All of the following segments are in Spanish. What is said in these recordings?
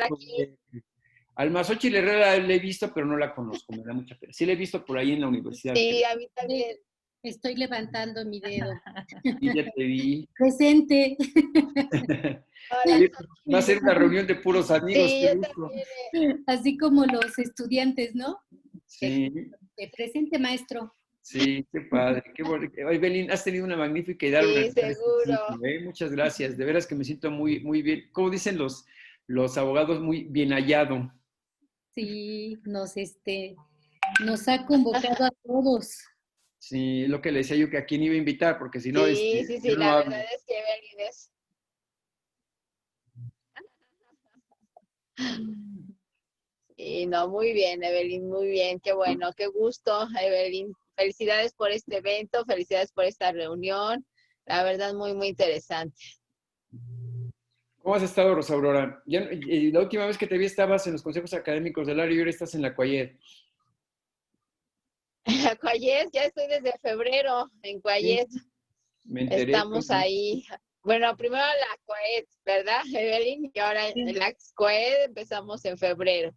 aquí. Al Mazochil Herrera la he visto, pero no la conozco, me da mucha pena. Sí la he visto por ahí en la universidad. Sí, a mí también. Estoy levantando mi dedo. Y ya te vi. Presente. Hola. Va a ser una reunión de puros amigos, Sí, qué yo gusto. también. Así como los estudiantes, ¿no? Sí, Presente, maestro. sí, qué padre. Qué bueno. Ay, Belín, has tenido una magnífica idea al Sí, organizar este seguro. sitio, ¿eh? Muchas gracias. De veras que me siento muy, muy bien. Como dicen los abogados, muy bien hallado. Sí, nos ha convocado a todos. Sí, lo que le decía yo que a quién iba a invitar, porque si no, Sí, sí, yo sí, no la verdad hablo. es que Evelyn es. Y no, muy bien, Evelyn, muy bien, qué bueno, qué gusto, Evelyn. Felicidades por este evento, felicidades por esta reunión. La verdad, muy, muy interesante. ¿Cómo has estado, Rosa Aurora? La última vez que te vi estabas en los consejos académicos del área y ahora estás en la Cuayet. Cuayet, ya estoy desde febrero en Sí, Cuayet. me enteré. Estamos ahí. Bueno, primero la COED, ¿verdad, Evelyn? Y ahora en la COED empezamos en febrero.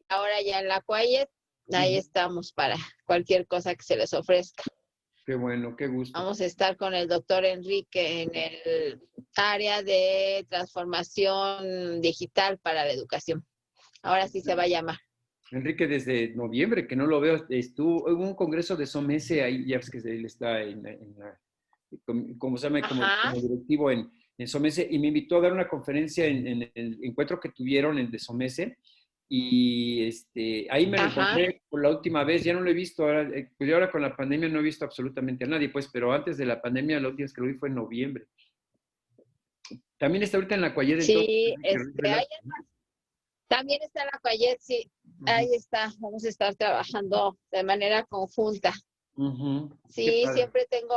Ahora ya en la COED, ahí estamos para cualquier cosa que se les ofrezca. Qué bueno, qué gusto. Vamos a estar con el doctor Enrique en el área de transformación digital para la educación. Ahora sí se va a llamar. Enrique, desde noviembre, que no lo veo, hubo un congreso de SOMESE ahí, ya ves que él está como se llama, Ajá. como directivo en SOMESE, y me invitó a dar una conferencia en el encuentro que tuvieron en de SOMESE, y ahí me lo Ajá. encontré por la última vez, ya no lo he visto, ahora, pues yo ahora con la pandemia no he visto absolutamente a nadie, pues, pero antes de la pandemia, la última vez que lo vi fue en noviembre. También está ahorita en la Cualled entonces. Sí, también está en la Cayet, sí. Ahí está, vamos a estar trabajando de manera conjunta. Qué Sí, padre. siempre tengo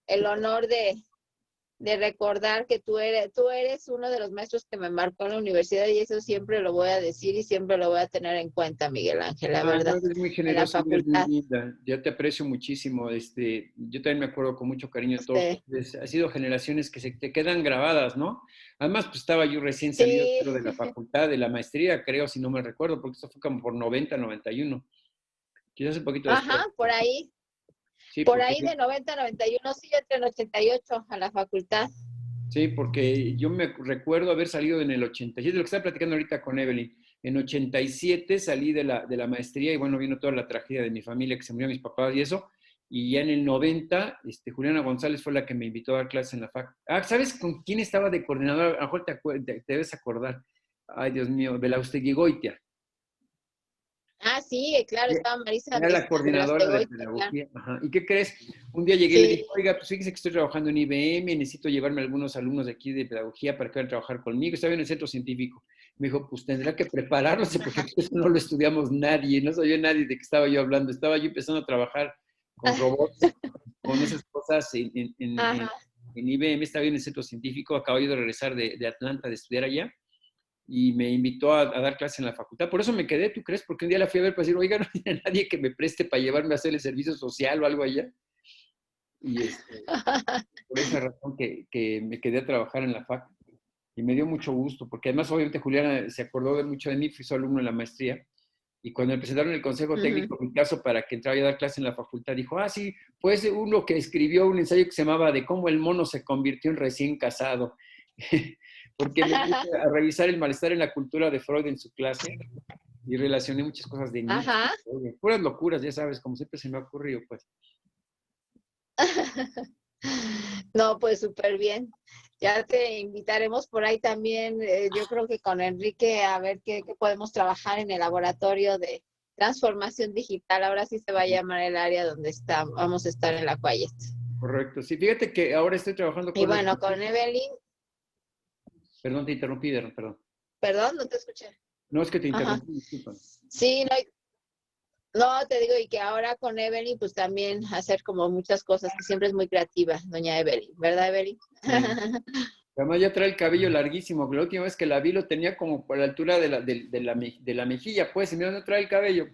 el honor de recordar que tú eres uno de los maestros que me marcó en la universidad y eso siempre lo voy a decir y siempre lo voy a tener en cuenta, Miguel Ángel, la No, verdad, eres muy en la generoso, eres muy facultad. linda. Ya te aprecio muchísimo. Yo también me acuerdo con mucho cariño de todos Sí, ustedes. Ha sido generaciones que se te quedan grabadas, ¿no? Además, pues estaba yo recién salido sí. creo, de la facultad, de la maestría, creo, si no me recuerdo, porque esto fue como por 90, 91. Quizás un poquito después. Ajá, Sí, por porque ahí de 90 a 91, sí, yo entré en 88 a la facultad. Sí, porque yo me recuerdo haber salido en el 87, lo que estaba platicando ahorita con Evelyn. En 87 salí de la maestría y bueno, vino toda la tragedia de mi familia, que se murió mis papás y eso. Y ya en el 90, Juliana González fue la que me invitó a dar clases en la fac. Ah, ¿sabes con quién estaba de coordinador? A lo mejor te debes acordar. Ay, Dios mío, Belaustegui Goitia. Ah, sí, claro, estaba Marisa Era la coordinadora de Belastegoitia, claro. pedagogía. Ajá. ¿Y qué crees? Un día llegué y le dije, Sí, oiga, pues fíjese que estoy trabajando en IBM, necesito llevarme a algunos alumnos de aquí de pedagogía para que vayan a trabajar conmigo. Estaba en el centro científico. Me dijo, pues tendrá que prepararse porque eso no lo estudiamos nadie, no sabía nadie de qué estaba yo hablando. Estaba yo empezando a trabajar con robots, con esas cosas ajá. en IBM, estaba yo en el centro científico, acabo yo de regresar de Atlanta de estudiar allá y me invitó a dar clases en la facultad. Por eso me quedé, ¿tú crees? Porque un día la fui a ver para decir, oiga, no tiene nadie que me preste para llevarme a hacer el servicio social o algo allá. Y por esa razón que me quedé a trabajar en la fac. Y me dio mucho gusto, porque además obviamente Juliana se acordó de mucho de mí, fui su alumno en la maestría. Y cuando me presentaron el consejo técnico, mi caso para que entrara a dar clase en la facultad, dijo, ah, sí, pues uno que escribió un ensayo que se llamaba de cómo el mono se convirtió en recién casado. Porque me puse a revisar el malestar en la cultura de Freud en su clase y relacioné muchas cosas de Nietzsche, Ajá. puras locuras, ya sabes, como siempre se me ha ocurrido, pues. No, pues súper bien. Ya te invitaremos por ahí también, yo creo que con Enrique, a ver qué podemos trabajar en el laboratorio de transformación digital. Ahora sí se va a llamar el área donde vamos a estar en la Cuayet. Correcto, sí, fíjate que ahora estoy trabajando Y con bueno, con Evelyn, Perdón, te interrumpí, perdón. perdón, no te escuché. No, es que te Ajá. interrumpí, disculpa. Sí, no, no, te digo, y que ahora con Evelyn, pues también hacer como muchas cosas, que siempre es muy creativa, doña Evelyn, ¿verdad, Evelyn? Sí. Además ya trae el cabello larguísimo, que la última vez que la vi lo tenía como por la altura de la mejilla, pues, y mira dónde trae el cabello.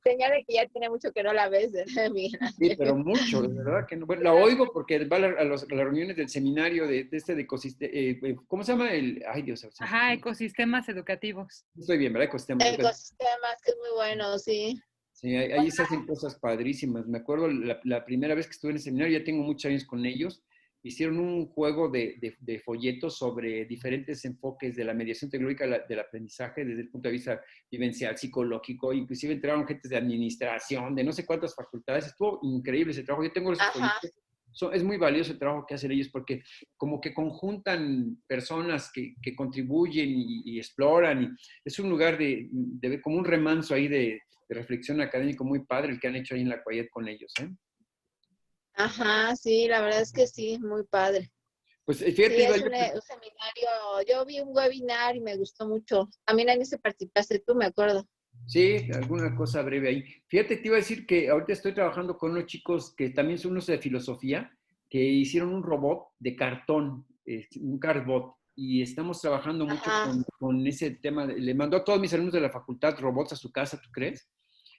Señal de que ya tiene mucho que no la ves, Miguel Sí, Ángel. pero mucho, de verdad que no. Bueno, la oigo porque va a las reuniones del seminario de este de ecosistema, ¿cómo se llama? Ay, Dios, se me Ajá, fue. ecosistemas educativos. Estoy bien, ¿verdad? Ecosistema educativo. Ecosistemas, que es muy bueno, sí. Sí, ahí se hacen cosas padrísimas. Me acuerdo la primera vez que estuve en el seminario, ya tengo muchos años con ellos, hicieron un juego de folletos sobre diferentes enfoques de la mediación tecnológica del aprendizaje desde el punto de vista vivencial, psicológico, inclusive entraron gente de administración, de no sé cuántas facultades. Estuvo increíble ese trabajo. Yo tengo esos Ajá. folletos. Es muy valioso el trabajo que hacen ellos porque como que conjuntan personas que contribuyen y exploran. Y es un lugar como un remanso ahí de reflexión académico muy padre el que han hecho ahí en la Cuayet con ellos, ¿eh? Ajá, sí, la verdad es que sí, muy padre. Pues Sí, fíjate, es un seminario, yo vi un webinar y me gustó mucho. También en ese participaste tú, me acuerdo. sí, alguna cosa breve ahí. Fíjate, te iba a decir que ahorita estoy trabajando con unos chicos que también son unos de filosofía, que hicieron un robot de cartón, un cardbot, y estamos trabajando mucho Ajá. con ese tema. Le mandó a todos mis alumnos de la facultad robots a su casa, ¿tú crees?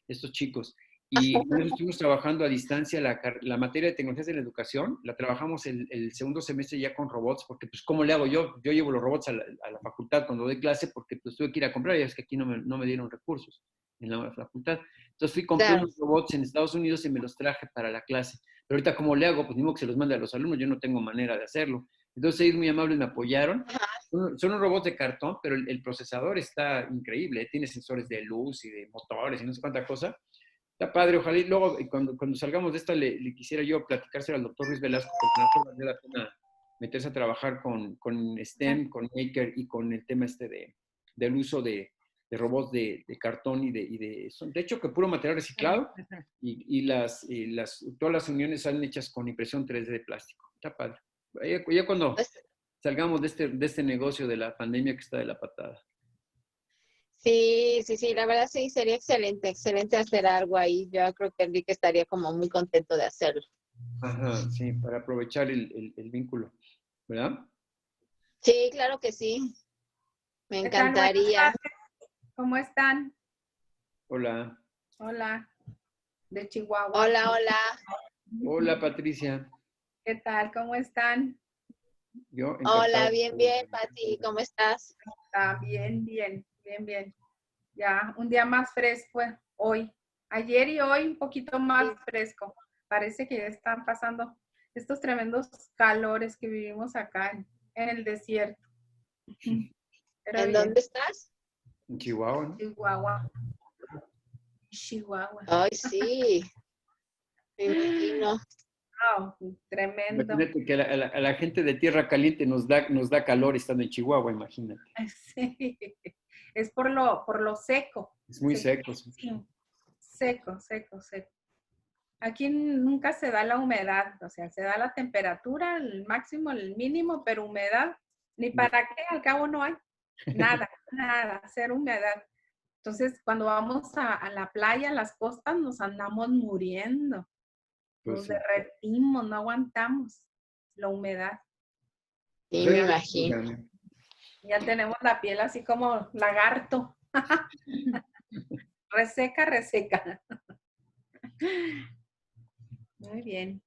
Estos chicos. Y con eso estuvimos trabajando a distancia la materia de tecnologías de la educación, la trabajamos el segundo semestre ya con robots, porque pues ¿cómo le hago yo? Yo llevo los robots a la facultad cuando doy clase porque pues tuve que ir a comprar, y es que aquí no me dieron recursos en la facultad. Entonces fui, compré Claro. unos robots en Estados Unidos y me los traje para la clase. Pero ahorita ¿cómo le hago? Pues mismo que se los mande a los alumnos, yo no tengo manera de hacerlo. Entonces ellos muy amables me apoyaron. Son unos robots de cartón, pero el procesador está increíble, tiene sensores de luz y de motores y no sé cuánta cosa. Está padre, ojalá y luego cuando salgamos de esta le quisiera yo platicárselo al doctor Luis Velasco, porque no vale la pena meterse a trabajar con STEM, con Maker y con el tema del uso de robots de cartón son, de hecho, que puro material reciclado todas las uniones salen hechas con impresión 3D de plástico. Está padre. Ya cuando Pues, salgamos de este negocio de la pandemia que está de la patada. sí, sí, sí, la verdad sí, sería excelente, excelente hacer algo ahí. Yo creo que Enrique estaría como muy contento de hacerlo. Ajá, sí, para aprovechar el vínculo, ¿verdad? Sí, claro que sí, me ¿Qué tal? Buenas encantaría. tardes. ¿Cómo están? Hola. Hola, de Chihuahua. Hola, hola. Hola, Patricia. ¿Qué tal? ¿Cómo están? Yo encantado. Hola, bien, bien, Pati, ¿cómo estás? Bien, bien, bien, bien. Ya, un día más fresco hoy. Ayer y hoy un poquito más fresco. Parece que ya están pasando estos tremendos calores que vivimos acá en el desierto. Pero ¿En bien. dónde estás? En Chihuahua, ¿no? Chihuahua. Chihuahua. Ay, sí, me imagino. Wow, tremendo. Imagínate que a la gente de Tierra Caliente nos da calor estando en Chihuahua, imagínate. Sí, es por lo seco. Es muy seco. Sí. Sí, seco, seco, seco. Aquí nunca se da la humedad, o sea, se da la temperatura, el máximo, el mínimo, pero humedad, ni para qué, al cabo no hay. Nada, nada, cero humedad. Entonces, cuando vamos a la playa, a las costas, nos andamos muriendo. Pues Nos sí. derretimos, no aguantamos la humedad. Sí, Pues me ahí imagino. ganan. Ya tenemos la piel así como lagarto. Reseca, reseca. Muy bien.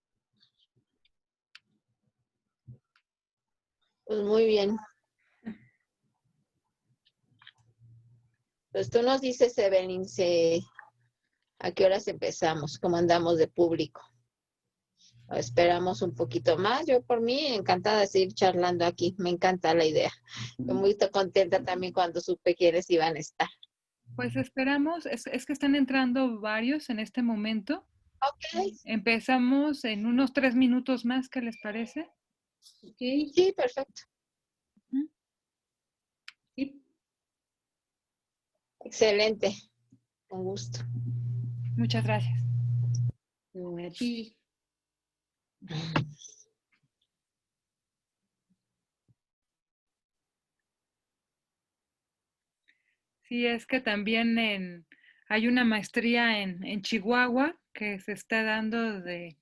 Pues muy bien. Pues tú nos dices, Evelyn, ¿a qué horas empezamos? ¿Cómo andamos de público? ¿O esperamos un poquito más? Yo por mí encantada de seguir charlando aquí. Me encanta la idea. Estoy muy contenta también cuando supe quiénes iban a estar. Pues esperamos, es que están entrando varios en este momento. Ok. Empezamos en unos 3 minutos más, ¿qué les parece? Ok. Sí, perfecto. Sí. Excelente. Con gusto. Muchas gracias. A ti. Sí, es que también hay una maestría en Chihuahua que se está dando de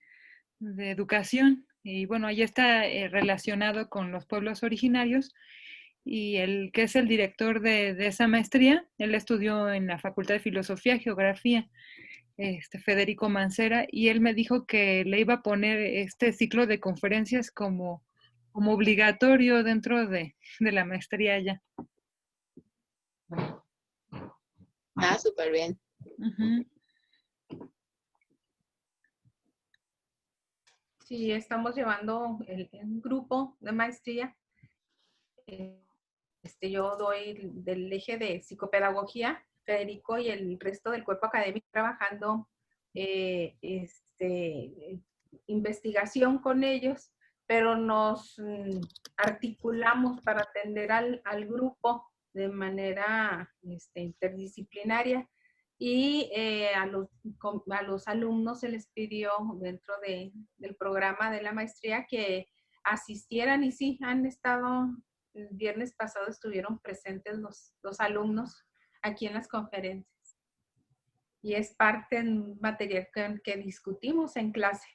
educación y bueno, ahí está relacionado con los pueblos originarios y el que es el director de esa maestría, él estudió en la Facultad de Filosofía, Geografía, Federico Mancera, y él me dijo que le iba a poner este ciclo de conferencias como obligatorio dentro de la maestría ya. Ah, súper bien. Ujú. Sí, estamos llevando un grupo de maestría. Yo doy del eje de psicopedagogía, Federico y el resto del cuerpo académico trabajando investigación con ellos, pero nos articulamos para atender al grupo de manera interdisciplinaria y a los alumnos se les pidió dentro del programa de la maestría que asistieran y sí, han estado, el viernes pasado estuvieron presentes los alumnos aquí en las conferencias y es parte del material que discutimos en clase.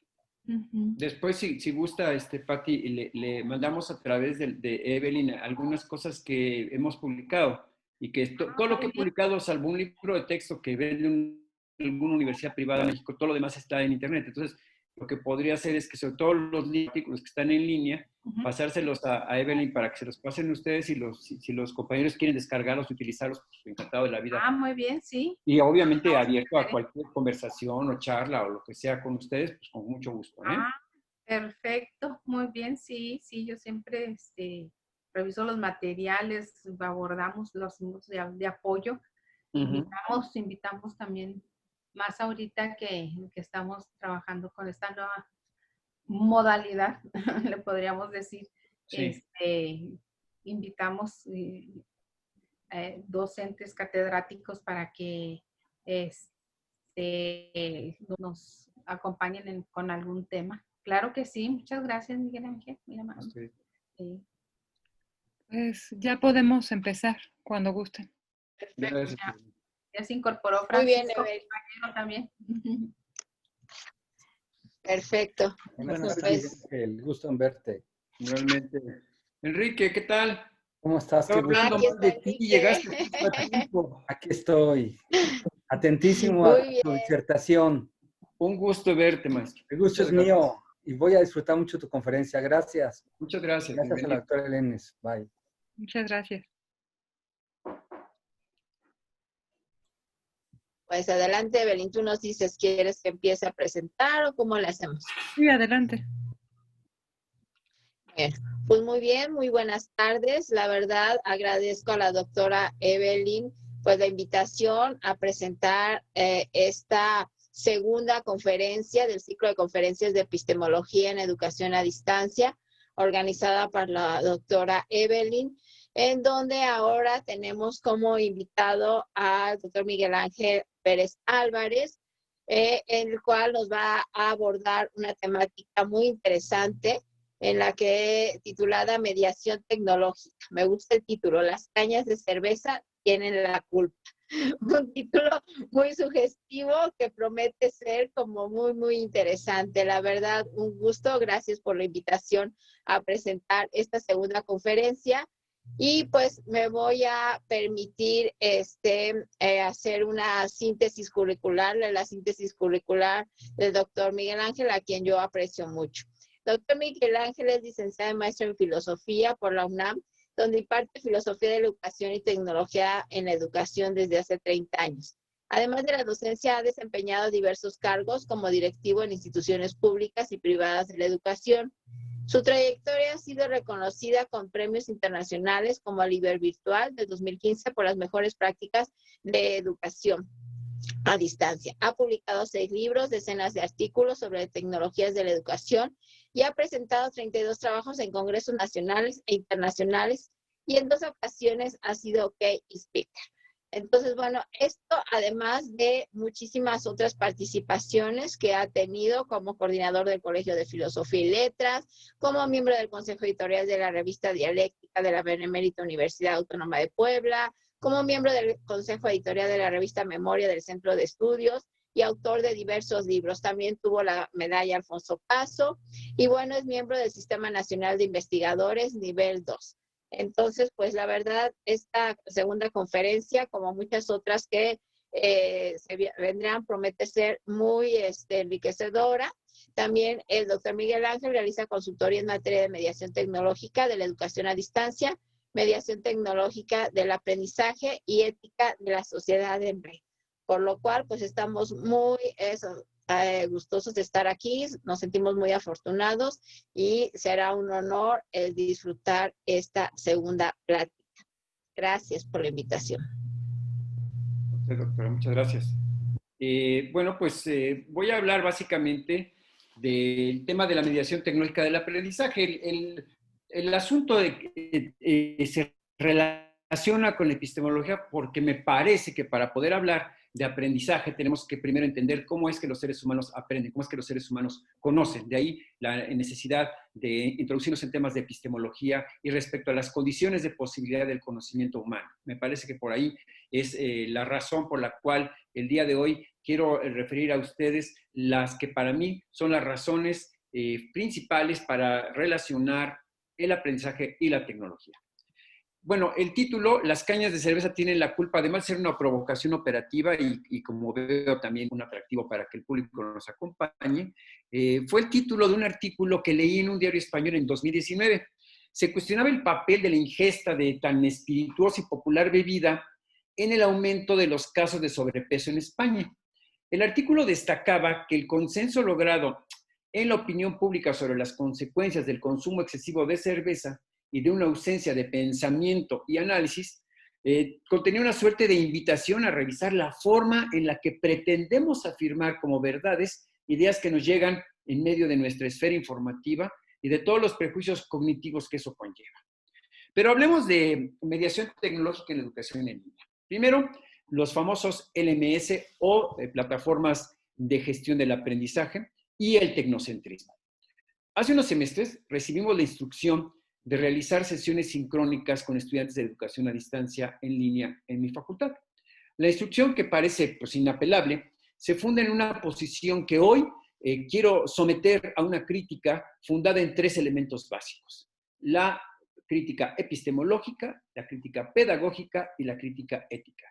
Después, si gusta, Pati, le mandamos a través de Evelyn algunas cosas que hemos publicado y que todo lo que he publicado, salvo un libro de texto que vende alguna universidad privada en México, todo lo demás está en internet. Entonces, lo que podría hacer es que sobre todo los artículos que están en línea, pasárselos a Evelyn para que se los pasen ustedes y si los compañeros quieren descargarlos y utilizarlos, pues encantado de la vida. Ah, muy bien, sí. Y obviamente abierto a cualquier conversación o charla o lo que sea con ustedes, pues con mucho gusto. Ah, perfecto, muy bien, sí, yo siempre reviso los materiales, abordamos los de apoyo. Invitamos también más ahorita que estamos trabajando con esta nueva modalidad, le podríamos decir. Sí. Invitamos docentes catedráticos para que nos acompañen con algún tema. Claro que sí, muchas gracias, Miguel Ángel. Sí. Pues ya podemos empezar cuando gusten. Gracias. Ya se incorporó Muy bien, Francisco, Evelyn. compañero también. Perfecto. Buenas tardes, Pues, Ángel. Gusto en verte. Realmente. Enrique, ¿qué tal? ¿Cómo estás? Qué Estaba gusto. hablando aquí mal de está ti, Enrique. llegaste justo a tiempo. Aquí estoy, atentísimo Muy a bien. tu disertación. Un gusto verte, maestro. El gusto es Muchas gracias. mío y voy a disfrutar mucho tu conferencia. Gracias. Muchas gracias. Gracias a la doctora Elenes. Bye. Muchas gracias. Pues adelante, Evelyn, tú nos dices, ¿quieres que empiece a presentar o cómo le hacemos? Sí, adelante. Bien, pues muy bien, muy buenas tardes. La verdad, agradezco a la doctora Evelyn pues la invitación a presentar esta segunda conferencia del ciclo de conferencias de epistemología en educación a distancia, organizada por la doctora Evelyn, en donde ahora tenemos como invitado al doctor Miguel Ángel Pérez Álvarez, en el cual nos va a abordar una temática muy interesante, en la que titulada Mediación Tecnológica. Me gusta el título, Las cañas de cerveza tienen la culpa. Un título muy sugestivo que promete ser como muy, muy interesante. La verdad, un gusto. Gracias por la invitación a presentar esta segunda conferencia. Y pues me voy a permitir hacer una síntesis curricular, la síntesis curricular del doctor Miguel Ángel, a quien yo aprecio mucho. Doctor Miguel Ángel es licenciado y maestro en filosofía por la UNAM, donde imparte filosofía de la educación y tecnología en la educación desde hace 30 años. Además de la docencia, ha desempeñado diversos cargos como directivo en instituciones públicas y privadas de la educación. Su trayectoria ha sido reconocida con premios internacionales como el Ibervirtual del 2015 por las mejores prácticas de educación a distancia. Ha publicado 6 libros, decenas de artículos sobre tecnologías de la educación y ha presentado 32 trabajos en congresos nacionales e internacionales y en 2 ocasiones ha sido keynote speaker. Entonces, bueno, esto además de muchísimas otras participaciones que ha tenido como coordinador del Colegio de Filosofía y Letras, como miembro del Consejo Editorial de la revista Dialéctica de la Benemérita Universidad Autónoma de Puebla, como miembro del Consejo Editorial de la revista Memoria del Centro de Estudios y autor de diversos libros. También tuvo la medalla Alfonso Caso y bueno, es miembro del Sistema Nacional de Investigadores nivel 2. Entonces, pues la verdad, esta segunda conferencia, como muchas otras que vendrán, promete ser muy enriquecedora. También el doctor Miguel Ángel realiza consultoría en materia de mediación tecnológica de la educación a distancia, mediación tecnológica del aprendizaje y ética de la sociedad en red. Por lo cual, pues estamos muy gustosos de estar aquí, nos sentimos muy afortunados y será un honor el disfrutar esta segunda plática. Gracias por la invitación. Doctora, muchas gracias. Bueno, pues voy a hablar básicamente del tema de la mediación tecnológica del aprendizaje. El asunto se relaciona con la epistemología porque me parece que para poder hablar de aprendizaje tenemos que primero entender cómo es que los seres humanos aprenden, cómo es que los seres humanos conocen. De ahí la necesidad de introducirnos en temas de epistemología y respecto a las condiciones de posibilidad del conocimiento humano. Me parece que por ahí es la razón por la cual el día de hoy quiero referir a ustedes las que para mí son las razones principales para relacionar el aprendizaje y la tecnología. Bueno, el título, Las cañas de cerveza tienen la culpa, además de ser una provocación operativa y como veo también un atractivo para que el público nos acompañe, fue el título de un artículo que leí en un diario español en 2019. Se cuestionaba el papel de la ingesta de tan espirituosa y popular bebida en el aumento de los casos de sobrepeso en España. El artículo destacaba que el consenso logrado en la opinión pública sobre las consecuencias del consumo excesivo de cerveza y de una ausencia de pensamiento y análisis, contenía una suerte de invitación a revisar la forma en la que pretendemos afirmar como verdades ideas que nos llegan en medio de nuestra esfera informativa y de todos los prejuicios cognitivos que eso conlleva. Pero hablemos de mediación tecnológica en la educación en línea. Primero, los famosos LMS o plataformas de gestión del aprendizaje y el tecnocentrismo. Hace unos semestres recibimos la instrucción de realizar sesiones sincrónicas con estudiantes de educación a distancia en línea en mi facultad. La instrucción, que parece pues inapelable, se funda en una posición que hoy quiero someter a una crítica fundada en 3 elementos básicos: la crítica epistemológica, la crítica pedagógica y la crítica ética.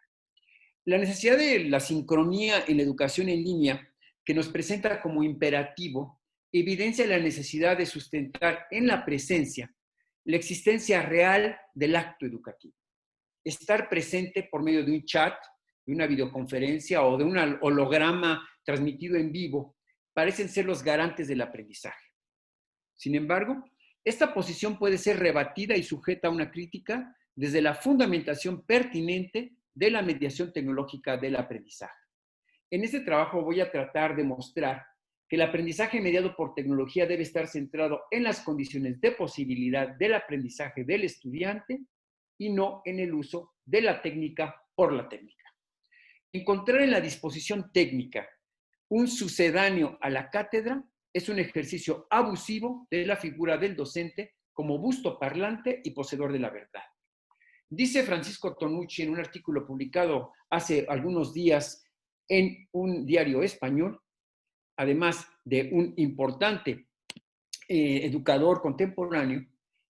La necesidad de la sincronía en la educación en línea, que nos presenta como imperativo, evidencia la necesidad de sustentar en la presencia la existencia real del acto educativo. Estar presente por medio de un chat, de una videoconferencia o de un holograma transmitido en vivo parecen ser los garantes del aprendizaje. Sin embargo, esta posición puede ser rebatida y sujeta a una crítica desde la fundamentación pertinente de la mediación tecnológica del aprendizaje. En este trabajo voy a tratar de mostrar que el aprendizaje mediado por tecnología debe estar centrado en las condiciones de posibilidad del aprendizaje del estudiante y no en el uso de la técnica por la técnica. Encontrar en la disposición técnica un sucedáneo a la cátedra es un ejercicio abusivo de la figura del docente como busto parlante y poseedor de la verdad. Dice Francisco Tonucci en un artículo publicado hace algunos días en un diario español, además de un importante educador contemporáneo,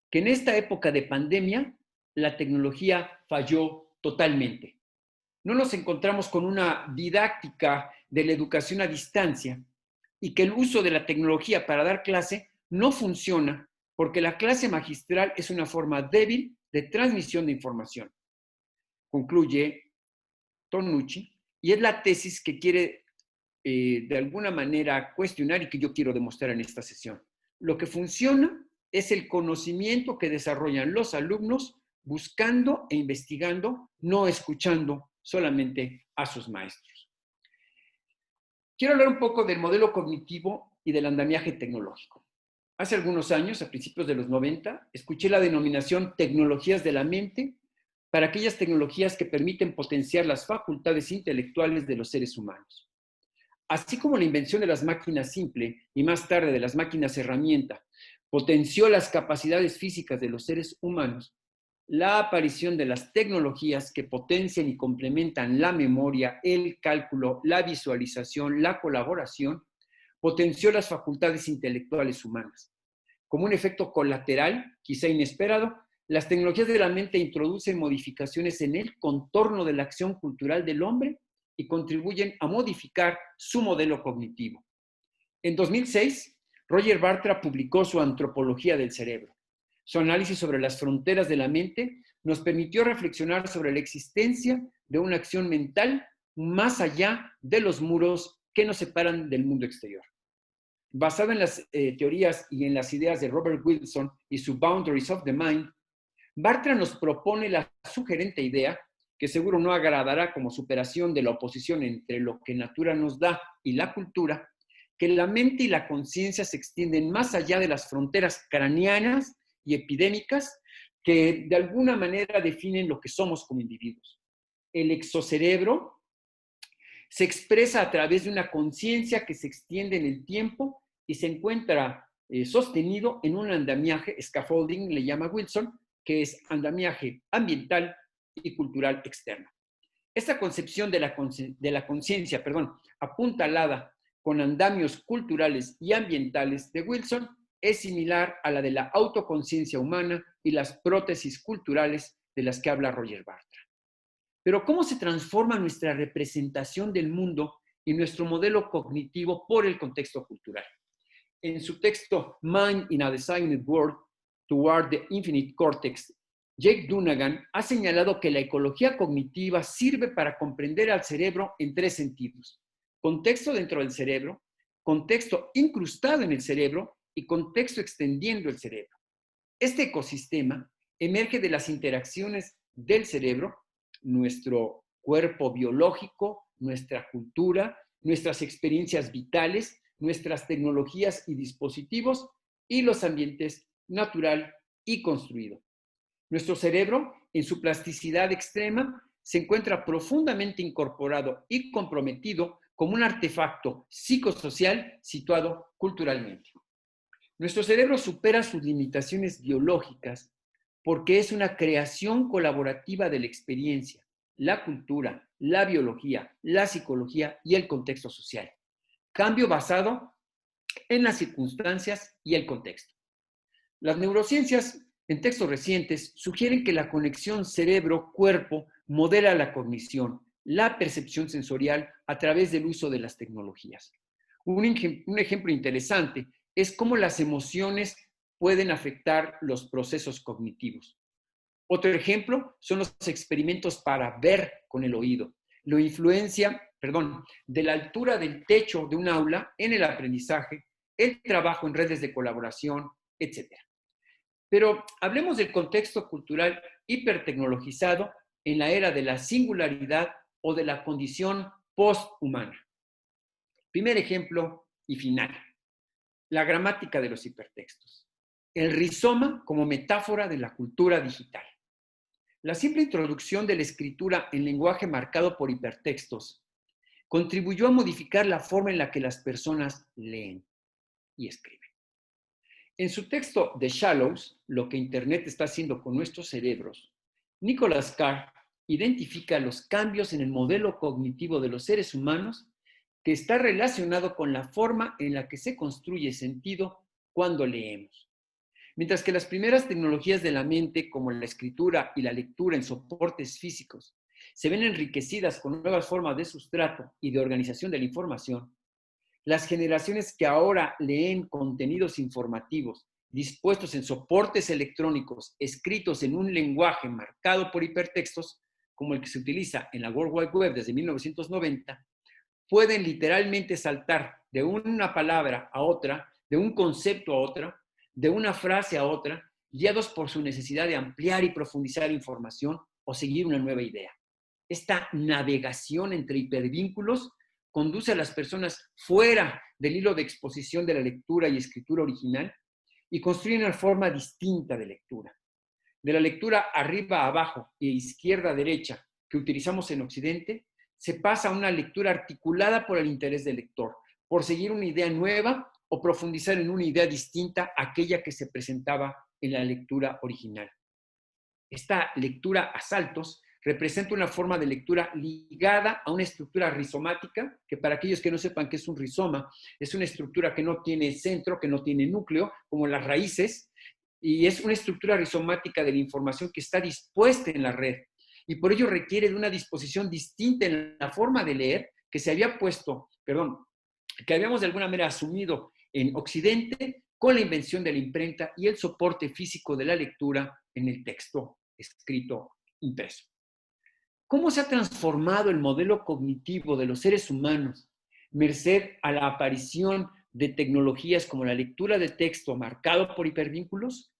que en esta época de pandemia la tecnología falló totalmente. No nos encontramos con una didáctica de la educación a distancia y que el uso de la tecnología para dar clase no funciona porque la clase magistral es una forma débil de transmisión de información. Concluye Tonucci, y es la tesis que quiere de alguna manera cuestionar y que yo quiero demostrar en esta sesión. Lo que funciona es el conocimiento que desarrollan los alumnos buscando e investigando, no escuchando solamente a sus maestros. Quiero hablar un poco del modelo cognitivo y del andamiaje tecnológico. Hace algunos años, a principios de los 90, escuché la denominación tecnologías de la mente para aquellas tecnologías que permiten potenciar las facultades intelectuales de los seres humanos. Así como la invención de las máquinas simple y más tarde de las máquinas herramienta potenció las capacidades físicas de los seres humanos, la aparición de las tecnologías que potencian y complementan la memoria, el cálculo, la visualización, la colaboración, potenció las facultades intelectuales humanas. Como un efecto colateral, quizá inesperado, las tecnologías de la mente introducen modificaciones en el contorno de la acción cultural del hombre y contribuyen a modificar su modelo cognitivo. En 2006, Roger Bartra publicó su Antropología del Cerebro. Su análisis sobre las fronteras de la mente nos permitió reflexionar sobre la existencia de una acción mental más allá de los muros que nos separan del mundo exterior. Basado en las teorías y en las ideas de Robert Wilson y su Boundaries of the Mind, Bartra nos propone la sugerente idea, que seguro no agradará como superación de la oposición entre lo que natura nos da y la cultura, que la mente y la conciencia se extienden más allá de las fronteras craneanas y epidémicas que de alguna manera definen lo que somos como individuos. El exocerebro se expresa a través de una conciencia que se extiende en el tiempo y se encuentra sostenido en un andamiaje, scaffolding le llama Wilson, que es andamiaje ambiental y cultural externo. Esta concepción de la conciencia, apuntalada con andamios culturales y ambientales de Wilson, es similar a la de la autoconciencia humana y las prótesis culturales de las que habla Roger Bartra. Pero ¿cómo se transforma nuestra representación del mundo y nuestro modelo cognitivo por el contexto cultural? En su texto Mind in a Designed World, Toward the Infinite Cortex, Jake Dunagan ha señalado que la ecología cognitiva sirve para comprender al cerebro en tres sentidos: contexto dentro del cerebro, contexto incrustado en el cerebro y contexto extendiendo el cerebro. Este ecosistema emerge de las interacciones del cerebro, nuestro cuerpo biológico, nuestra cultura, nuestras experiencias vitales, nuestras tecnologías y dispositivos y los ambientes natural y construido. Nuestro cerebro, en su plasticidad extrema, se encuentra profundamente incorporado y comprometido como un artefacto psicosocial situado culturalmente. Nuestro cerebro supera sus limitaciones biológicas porque es una creación colaborativa de la experiencia, la cultura, la biología, la psicología y el contexto social. Cambio basado en las circunstancias y el contexto. Las neurociencias, en textos recientes, sugieren que la conexión cerebro-cuerpo modela la cognición, la percepción sensorial a través del uso de las tecnologías. Un ejemplo interesante es cómo las emociones pueden afectar los procesos cognitivos. Otro ejemplo son los experimentos para ver con el oído. La influencia, de la altura del techo de un aula en el aprendizaje, el trabajo en redes de colaboración, etc. Pero hablemos del contexto cultural hipertecnologizado en la era de la singularidad o de la condición posthumana. Primer ejemplo y final. La gramática de los hipertextos. El rizoma como metáfora de la cultura digital. La simple introducción de la escritura en lenguaje marcado por hipertextos contribuyó a modificar la forma en la que las personas leen y escriben. En su texto The Shallows, lo que Internet está haciendo con nuestros cerebros, Nicholas Carr identifica los cambios en el modelo cognitivo de los seres humanos que está relacionado con la forma en la que se construye sentido cuando leemos. Mientras que las primeras tecnologías de la mente, como la escritura y la lectura en soportes físicos, se ven enriquecidas con nuevas formas de sustrato y de organización de la información, las generaciones que ahora leen contenidos informativos dispuestos en soportes electrónicos, escritos en un lenguaje marcado por hipertextos, como el que se utiliza en la World Wide Web desde 1990, pueden literalmente saltar de una palabra a otra, de un concepto a otra, de una frase a otra, guiados por su necesidad de ampliar y profundizar información o seguir una nueva idea. Esta navegación entre hipervínculos conduce a las personas fuera del hilo de exposición de la lectura y escritura original y construye una forma distinta de lectura. De la lectura arriba a abajo e izquierda a derecha que utilizamos en Occidente, se pasa a una lectura articulada por el interés del lector, por seguir una idea nueva o profundizar en una idea distinta a aquella que se presentaba en la lectura original. Esta lectura a saltos representa una forma de lectura ligada a una estructura rizomática, que para aquellos que no sepan qué es un rizoma, es una estructura que no tiene centro, que no tiene núcleo, como las raíces, y es una estructura rizomática de la información que está dispuesta en la red y por ello requiere de una disposición distinta en la forma de leer que se había que habíamos de alguna manera asumido en Occidente con la invención de la imprenta y el soporte físico de la lectura en el texto escrito impreso. ¿Cómo se ha transformado el modelo cognitivo de los seres humanos merced a la aparición de tecnologías como la lectura de texto marcado por hipervínculos?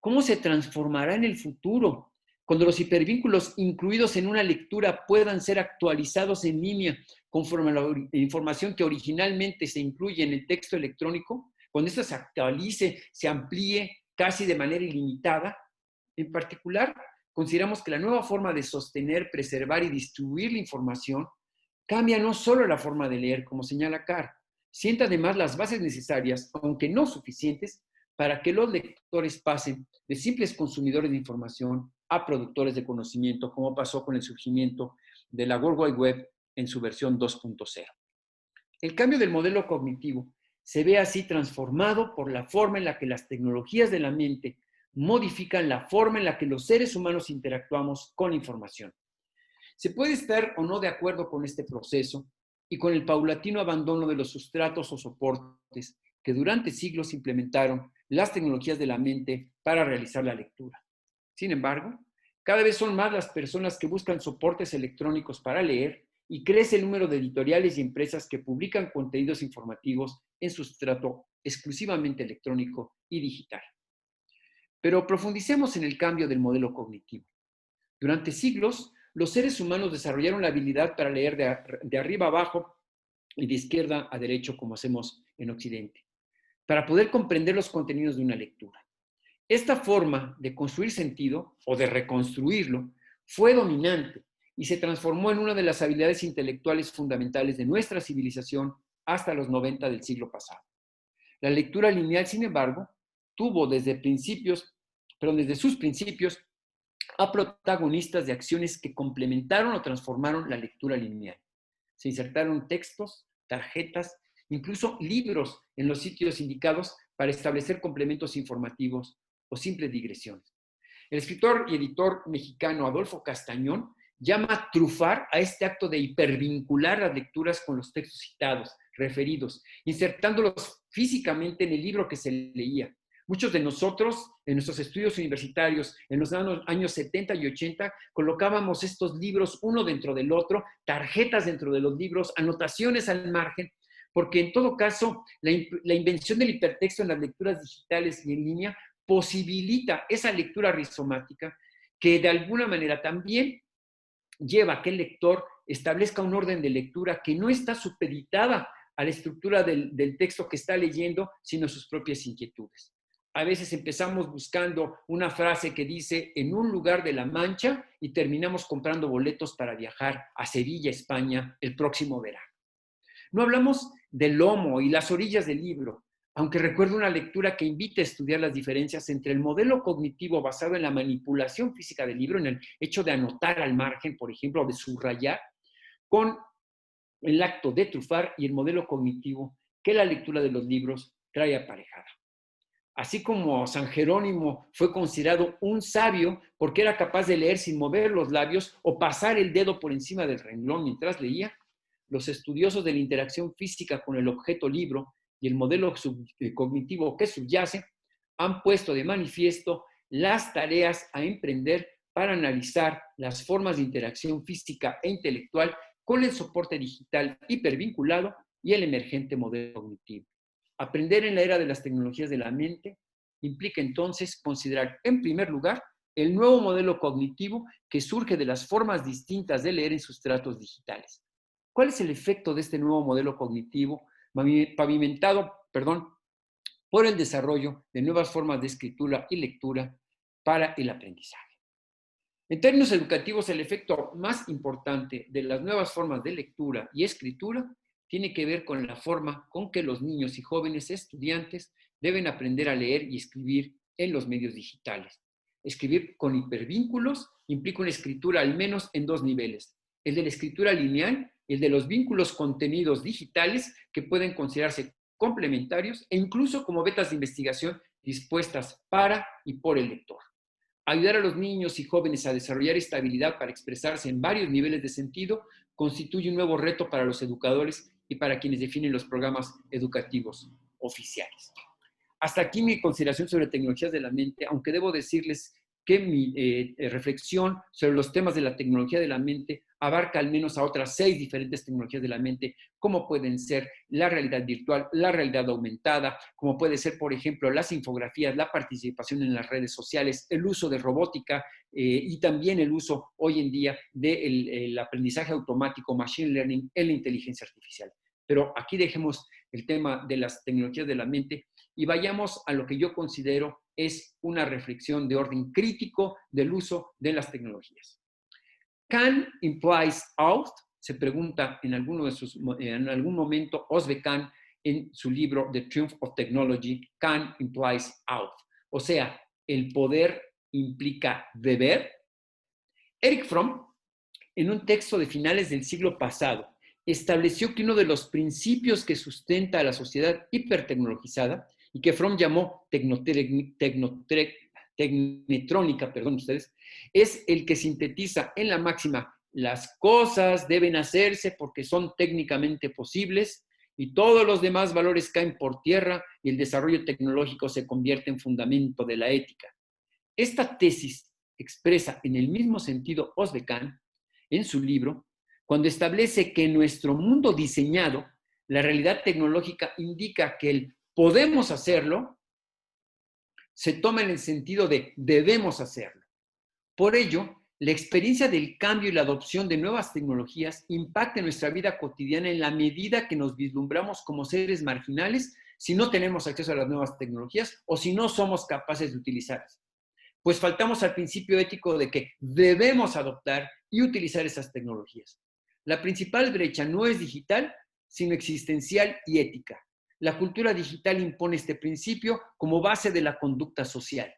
¿Cómo se transformará en el futuro cuando los hipervínculos incluidos en una lectura puedan ser actualizados en línea conforme a la información que originalmente se incluye en el texto electrónico? Cuando esto se actualice, se amplíe casi de manera ilimitada. En particular, consideramos que la nueva forma de sostener, preservar y distribuir la información cambia no solo la forma de leer, como señala Carr, sienta además las bases necesarias, aunque no suficientes, para que los lectores pasen de simples consumidores de información a productores de conocimiento, como pasó con el surgimiento de la World Wide Web en su versión 2.0. El cambio del modelo cognitivo se ve así transformado por la forma en la que las tecnologías de la mente modifican la forma en la que los seres humanos interactuamos con la información. Se puede estar o no de acuerdo con este proceso y con el paulatino abandono de los sustratos o soportes que durante siglos implementaron las tecnologías de la mente para realizar la lectura. Sin embargo, cada vez son más las personas que buscan soportes electrónicos para leer y crece el número de editoriales y empresas que publican contenidos informativos en sustrato exclusivamente electrónico y digital. Pero profundicemos en el cambio del modelo cognitivo. Durante siglos, los seres humanos desarrollaron la habilidad para leer de arriba a abajo y de izquierda a derecho, como hacemos en Occidente, para poder comprender los contenidos de una lectura. Esta forma de construir sentido o de reconstruirlo fue dominante y se transformó en una de las habilidades intelectuales fundamentales de nuestra civilización hasta los 90 del siglo pasado. La lectura lineal, sin embargo, tuvo desde sus principios a protagonistas de acciones que complementaron o transformaron la lectura lineal. Se insertaron textos, tarjetas, incluso libros en los sitios indicados para establecer complementos informativos o simples digresiones. El escritor y editor mexicano Adolfo Castañón llama trufar a este acto de hipervincular las lecturas con los textos citados, referidos, insertándolos físicamente en el libro que se leía. Muchos de nosotros, en nuestros estudios universitarios, en los años 70 y 80, colocábamos estos libros uno dentro del otro, tarjetas dentro de los libros, anotaciones al margen, porque en todo caso, la invención del hipertexto en las lecturas digitales y en línea posibilita esa lectura rizomática que de alguna manera también lleva a que el lector establezca un orden de lectura que no está supeditada a la estructura del texto que está leyendo, sino sus propias inquietudes. A veces empezamos buscando una frase que dice en un lugar de la Mancha y terminamos comprando boletos para viajar a Sevilla, España, el próximo verano. No hablamos del lomo y las orillas del libro, aunque recuerdo una lectura que invita a estudiar las diferencias entre el modelo cognitivo basado en la manipulación física del libro, en el hecho de anotar al margen, por ejemplo, o de subrayar, con el acto de trufar y el modelo cognitivo que la lectura de los libros trae aparejada. Así como San Jerónimo fue considerado un sabio porque era capaz de leer sin mover los labios o pasar el dedo por encima del renglón mientras leía, los estudiosos de la interacción física con el objeto libro y el modelo cognitivo que subyace han puesto de manifiesto las tareas a emprender para analizar las formas de interacción física e intelectual con el soporte digital hipervinculado y el emergente modelo cognitivo. Aprender en la era de las tecnologías de la mente implica entonces considerar, en primer lugar, el nuevo modelo cognitivo que surge de las formas distintas de leer en sustratos digitales. ¿Cuál es el efecto de este nuevo modelo cognitivo pavimentado por el desarrollo de nuevas formas de escritura y lectura para el aprendizaje? En términos educativos, el efecto más importante de las nuevas formas de lectura y escritura tiene que ver con la forma con que los niños y jóvenes estudiantes deben aprender a leer y escribir en los medios digitales. Escribir con hipervínculos implica una escritura al menos en dos niveles, el de la escritura lineal y el de los vínculos contenidos digitales que pueden considerarse complementarios e incluso como vetas de investigación dispuestas para y por el lector. Ayudar a los niños y jóvenes a desarrollar esta habilidad para expresarse en varios niveles de sentido constituye un nuevo reto para los educadores y para quienes definen los programas educativos oficiales. Hasta aquí mi consideración sobre tecnologías de la mente, aunque debo decirles que mi reflexión sobre los temas de la tecnología de la mente abarca al menos a otras 6 diferentes tecnologías de la mente, como pueden ser la realidad virtual, la realidad aumentada, como puede ser, por ejemplo, las infografías, la participación en las redes sociales, el uso de robótica y también el uso hoy en día del aprendizaje automático, machine learning, en la inteligencia artificial. Pero aquí dejemos el tema de las tecnologías de la mente y vayamos a lo que yo considero es una reflexión de orden crítico del uso de las tecnologías. Can implies out, se pregunta en algún momento Osbe Can en su libro The Triumph of Technology, can implies out. O sea, el poder implica deber. Erich Fromm, en un texto de finales del siglo pasado, estableció que uno de los principios que sustenta a la sociedad hipertecnologizada y que Fromm llamó tecnetrónica, es el que sintetiza en la máxima: las cosas deben hacerse porque son técnicamente posibles y todos los demás valores caen por tierra y el desarrollo tecnológico se convierte en fundamento de la ética. Esta tesis expresa en el mismo sentido Osbe Can en su libro, cuando establece que en nuestro mundo diseñado, la realidad tecnológica indica que el podemos hacerlo se toma en el sentido de debemos hacerlo. Por ello, la experiencia del cambio y la adopción de nuevas tecnologías impacta en nuestra vida cotidiana en la medida que nos vislumbramos como seres marginales si no tenemos acceso a las nuevas tecnologías o si no somos capaces de utilizarlas. Pues faltamos al principio ético de que debemos adoptar y utilizar esas tecnologías. La principal brecha no es digital, sino existencial y ética. La cultura digital impone este principio como base de la conducta social.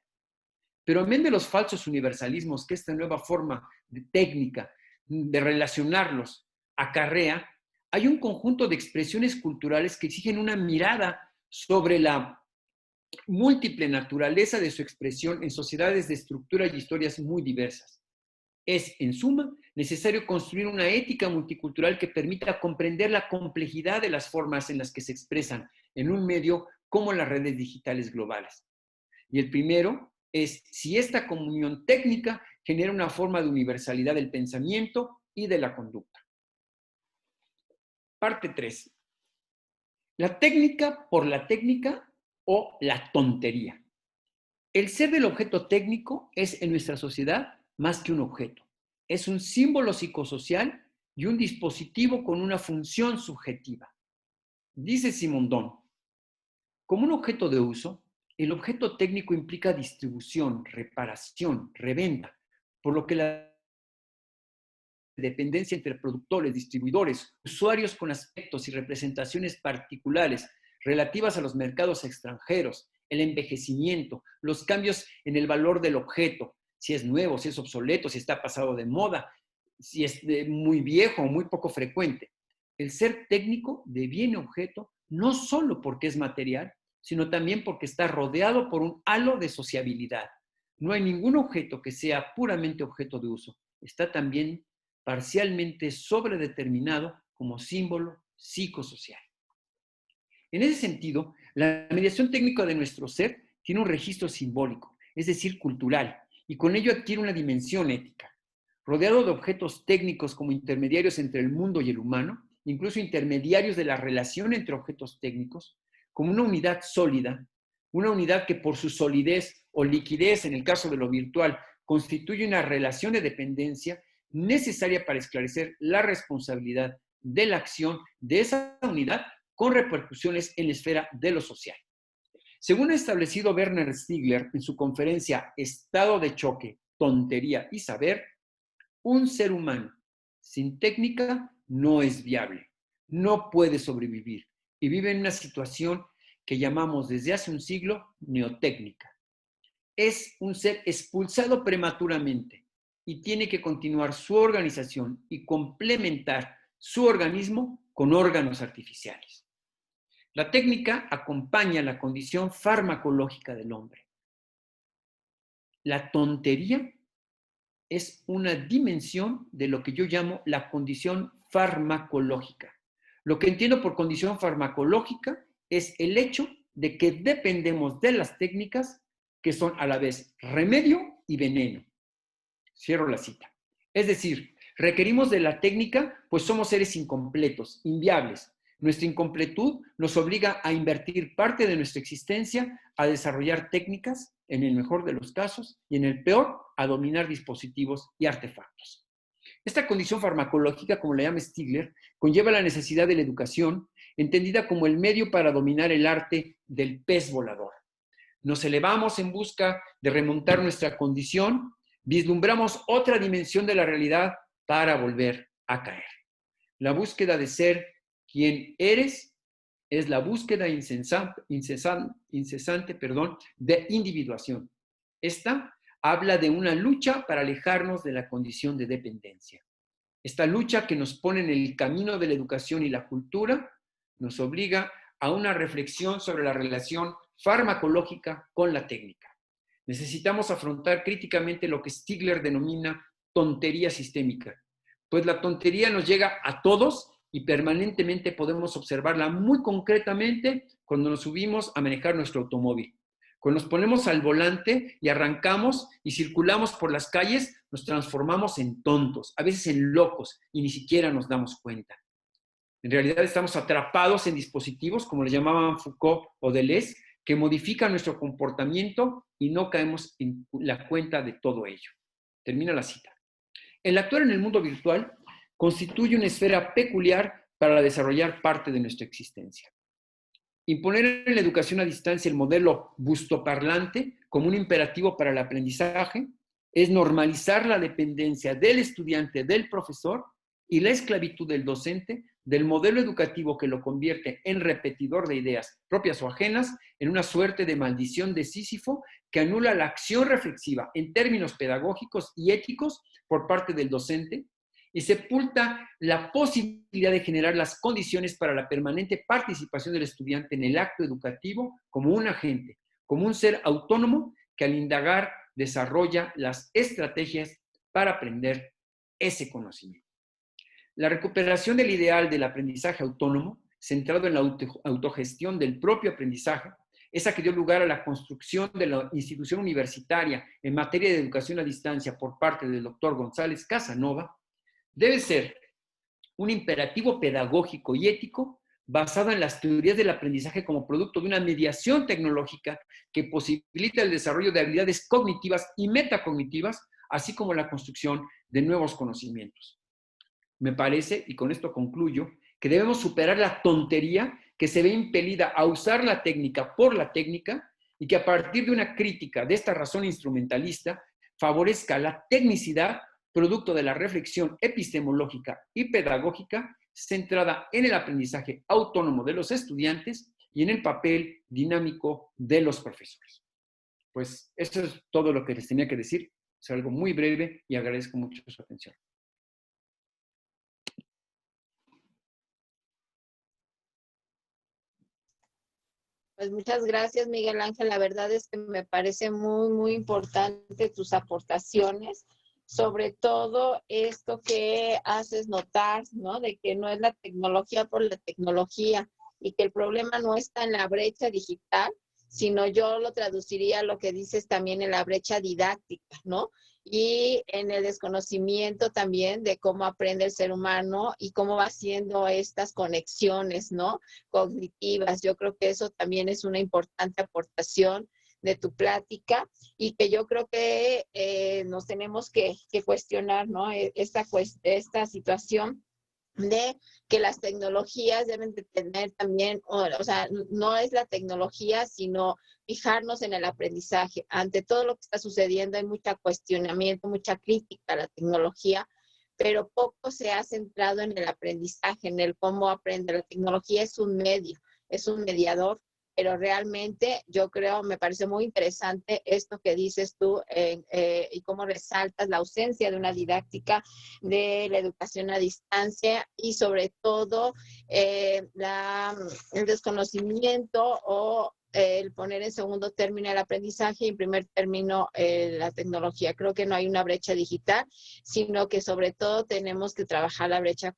Pero en vez de los falsos universalismos que esta nueva forma de técnica de relacionarlos acarrea, hay un conjunto de expresiones culturales que exigen una mirada sobre la múltiple naturaleza de su expresión en sociedades de estructura y historias muy diversas. Es, en suma, necesario construir una ética multicultural que permita comprender la complejidad de las formas en las que se expresan en un medio como las redes digitales globales. Y el primero es si esta comunión técnica genera una forma de universalidad del pensamiento y de la conducta. Parte 3. La técnica por la técnica o la tontería. El ser del objeto técnico es en nuestra sociedad más que un objeto. Es un símbolo psicosocial y un dispositivo con una función subjetiva. Dice Simondon, como un objeto de uso, el objeto técnico implica distribución, reparación, reventa, por lo que la dependencia entre productores, distribuidores, usuarios con aspectos y representaciones particulares relativas a los mercados extranjeros, el envejecimiento, los cambios en el valor del objeto, si es nuevo, si es obsoleto, si está pasado de moda, si es muy viejo o muy poco frecuente. El ser técnico deviene objeto no solo porque es material, sino también porque está rodeado por un halo de sociabilidad. No hay ningún objeto que sea puramente objeto de uso. Está también parcialmente sobredeterminado como símbolo psicosocial. En ese sentido, la mediación técnica de nuestro ser tiene un registro simbólico, es decir, cultural, y con ello adquiere una dimensión ética. Rodeado de objetos técnicos como intermediarios entre el mundo y el humano, incluso intermediarios de la relación entre objetos técnicos, como una unidad sólida, una unidad que por su solidez o liquidez, en el caso de lo virtual, constituye una relación de dependencia necesaria para esclarecer la responsabilidad de la acción de esa unidad con repercusiones en la esfera de lo social. Según ha establecido Werner Stiegler en su conferencia Estado de choque, tontería y saber, un ser humano sin técnica no es viable, no puede sobrevivir y vive en una situación que llamamos desde hace un siglo neotécnica. Es un ser expulsado prematuramente y tiene que continuar su organización y complementar su organismo con órganos artificiales. La técnica acompaña la condición farmacológica del hombre. La tontería es una dimensión de lo que yo llamo la condición farmacológica. Lo que entiendo por condición farmacológica es el hecho de que dependemos de las técnicas que son a la vez remedio y veneno. Cierro la cita. Es decir, requerimos de la técnica, pues somos seres incompletos, inviables. Nuestra incompletud nos obliga a invertir parte de nuestra existencia a desarrollar técnicas, en el mejor de los casos, y en el peor, a dominar dispositivos y artefactos. Esta condición farmacológica, como la llama Stigler, conlleva la necesidad de la educación, entendida como el medio para dominar el arte del pez volador. Nos elevamos en busca de remontar nuestra condición, vislumbramos otra dimensión de la realidad para volver a caer. La búsqueda de ser quien eres es la búsqueda incesante de individuación. Esta habla de una lucha para alejarnos de la condición de dependencia. Esta lucha que nos pone en el camino de la educación y la cultura nos obliga a una reflexión sobre la relación farmacológica con la técnica. Necesitamos afrontar críticamente lo que Stigler denomina tontería sistémica, pues la tontería nos llega a todos y permanentemente podemos observarla muy concretamente cuando nos subimos a manejar nuestro automóvil. Cuando nos ponemos al volante y arrancamos y circulamos por las calles, nos transformamos en tontos, a veces en locos, y ni siquiera nos damos cuenta. En realidad estamos atrapados en dispositivos, como le llamaban Foucault o Deleuze, que modifican nuestro comportamiento y no caemos en la cuenta de todo ello. Termina la cita. El actuar en el mundo virtual constituye una esfera peculiar para desarrollar parte de nuestra existencia. Imponer en la educación a distancia el modelo bustoparlante como un imperativo para el aprendizaje es normalizar la dependencia del estudiante del profesor y la esclavitud del docente del modelo educativo que lo convierte en repetidor de ideas propias o ajenas, en una suerte de maldición de Sísifo que anula la acción reflexiva en términos pedagógicos y éticos por parte del docente y sepulta la posibilidad de generar las condiciones para la permanente participación del estudiante en el acto educativo como un agente, como un ser autónomo que al indagar desarrolla las estrategias para aprender ese conocimiento. La recuperación del ideal del aprendizaje autónomo, centrado en la autogestión del propio aprendizaje, esa que dio lugar a la construcción de la institución universitaria en materia de educación a distancia por parte del doctor González Casanova, debe ser un imperativo pedagógico y ético basado en las teorías del aprendizaje como producto de una mediación tecnológica que posibilita el desarrollo de habilidades cognitivas y metacognitivas, así como la construcción de nuevos conocimientos. Me parece, y con esto concluyo, que debemos superar la tontería que se ve impelida a usar la técnica por la técnica y que a partir de una crítica de esta razón instrumentalista favorezca la tecnicidad producto de la reflexión epistemológica y pedagógica centrada en el aprendizaje autónomo de los estudiantes y en el papel dinámico de los profesores. Pues eso es todo lo que les tenía que decir. Es algo muy breve y agradezco mucho su atención. Pues muchas gracias, Miguel Ángel. La verdad es que me parece muy, muy importante tus aportaciones, sobre todo esto que haces notar, ¿no? De que no es la tecnología por la tecnología y que el problema no está en la brecha digital, sino yo lo traduciría a lo que dices también en la brecha didáctica, ¿no? Y en el desconocimiento también de cómo aprende el ser humano y cómo va haciendo estas conexiones, ¿no? Cognitivas. Yo creo que eso también es una importante aportación de tu plática y que yo creo que nos tenemos que cuestionar, ¿no? Esta situación de que las tecnologías deben de tener también, o sea, no es la tecnología, sino fijarnos en el aprendizaje. Ante todo lo que está sucediendo hay mucho cuestionamiento, mucha crítica a la tecnología, pero poco se ha centrado en el aprendizaje, en el cómo aprende. La tecnología es un medio, es un mediador, pero realmente yo creo, me parece muy interesante esto que dices tú y cómo resaltas la ausencia de una didáctica de la educación a distancia y sobre todo el desconocimiento o el poner en segundo término el aprendizaje y en primer término la tecnología. Creo que no hay una brecha digital, sino que sobre todo tenemos que trabajar la brecha,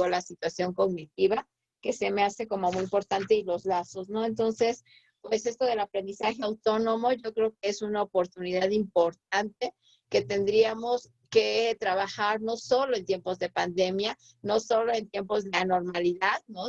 la situación cognitiva, que se me hace como muy importante, y los lazos, ¿no? Entonces, pues esto del aprendizaje autónomo, yo creo que es una oportunidad importante que tendríamos que trabajar no solo en tiempos de pandemia, no solo en tiempos de anormalidad, ¿no?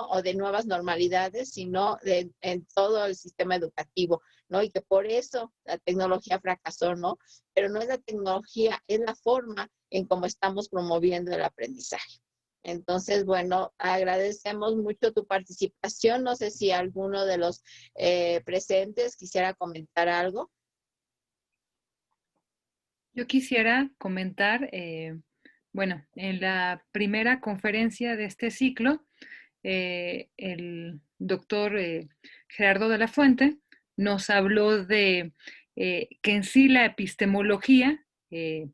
O de nuevas normalidades, sino en todo el sistema educativo, ¿no? Y que por eso la tecnología fracasó, ¿no? Pero no es la tecnología, es la forma en cómo estamos promoviendo el aprendizaje. Entonces, bueno, agradecemos mucho tu participación. No sé si alguno de los presentes quisiera comentar algo. Yo quisiera comentar, bueno, en la primera conferencia de este ciclo, el doctor Gerardo de la Fuente nos habló de que en sí la epistemología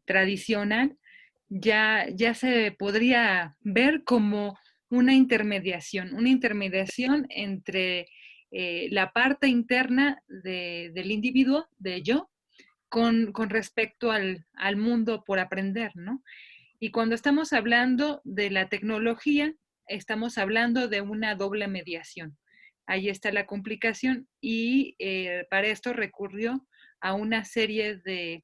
tradicional ya se podría ver como una intermediación entre la parte interna del individuo, de yo, con respecto al mundo por aprender, ¿no? Y cuando estamos hablando de la tecnología, estamos hablando de una doble mediación. Ahí está la complicación y para esto recurrió a una serie de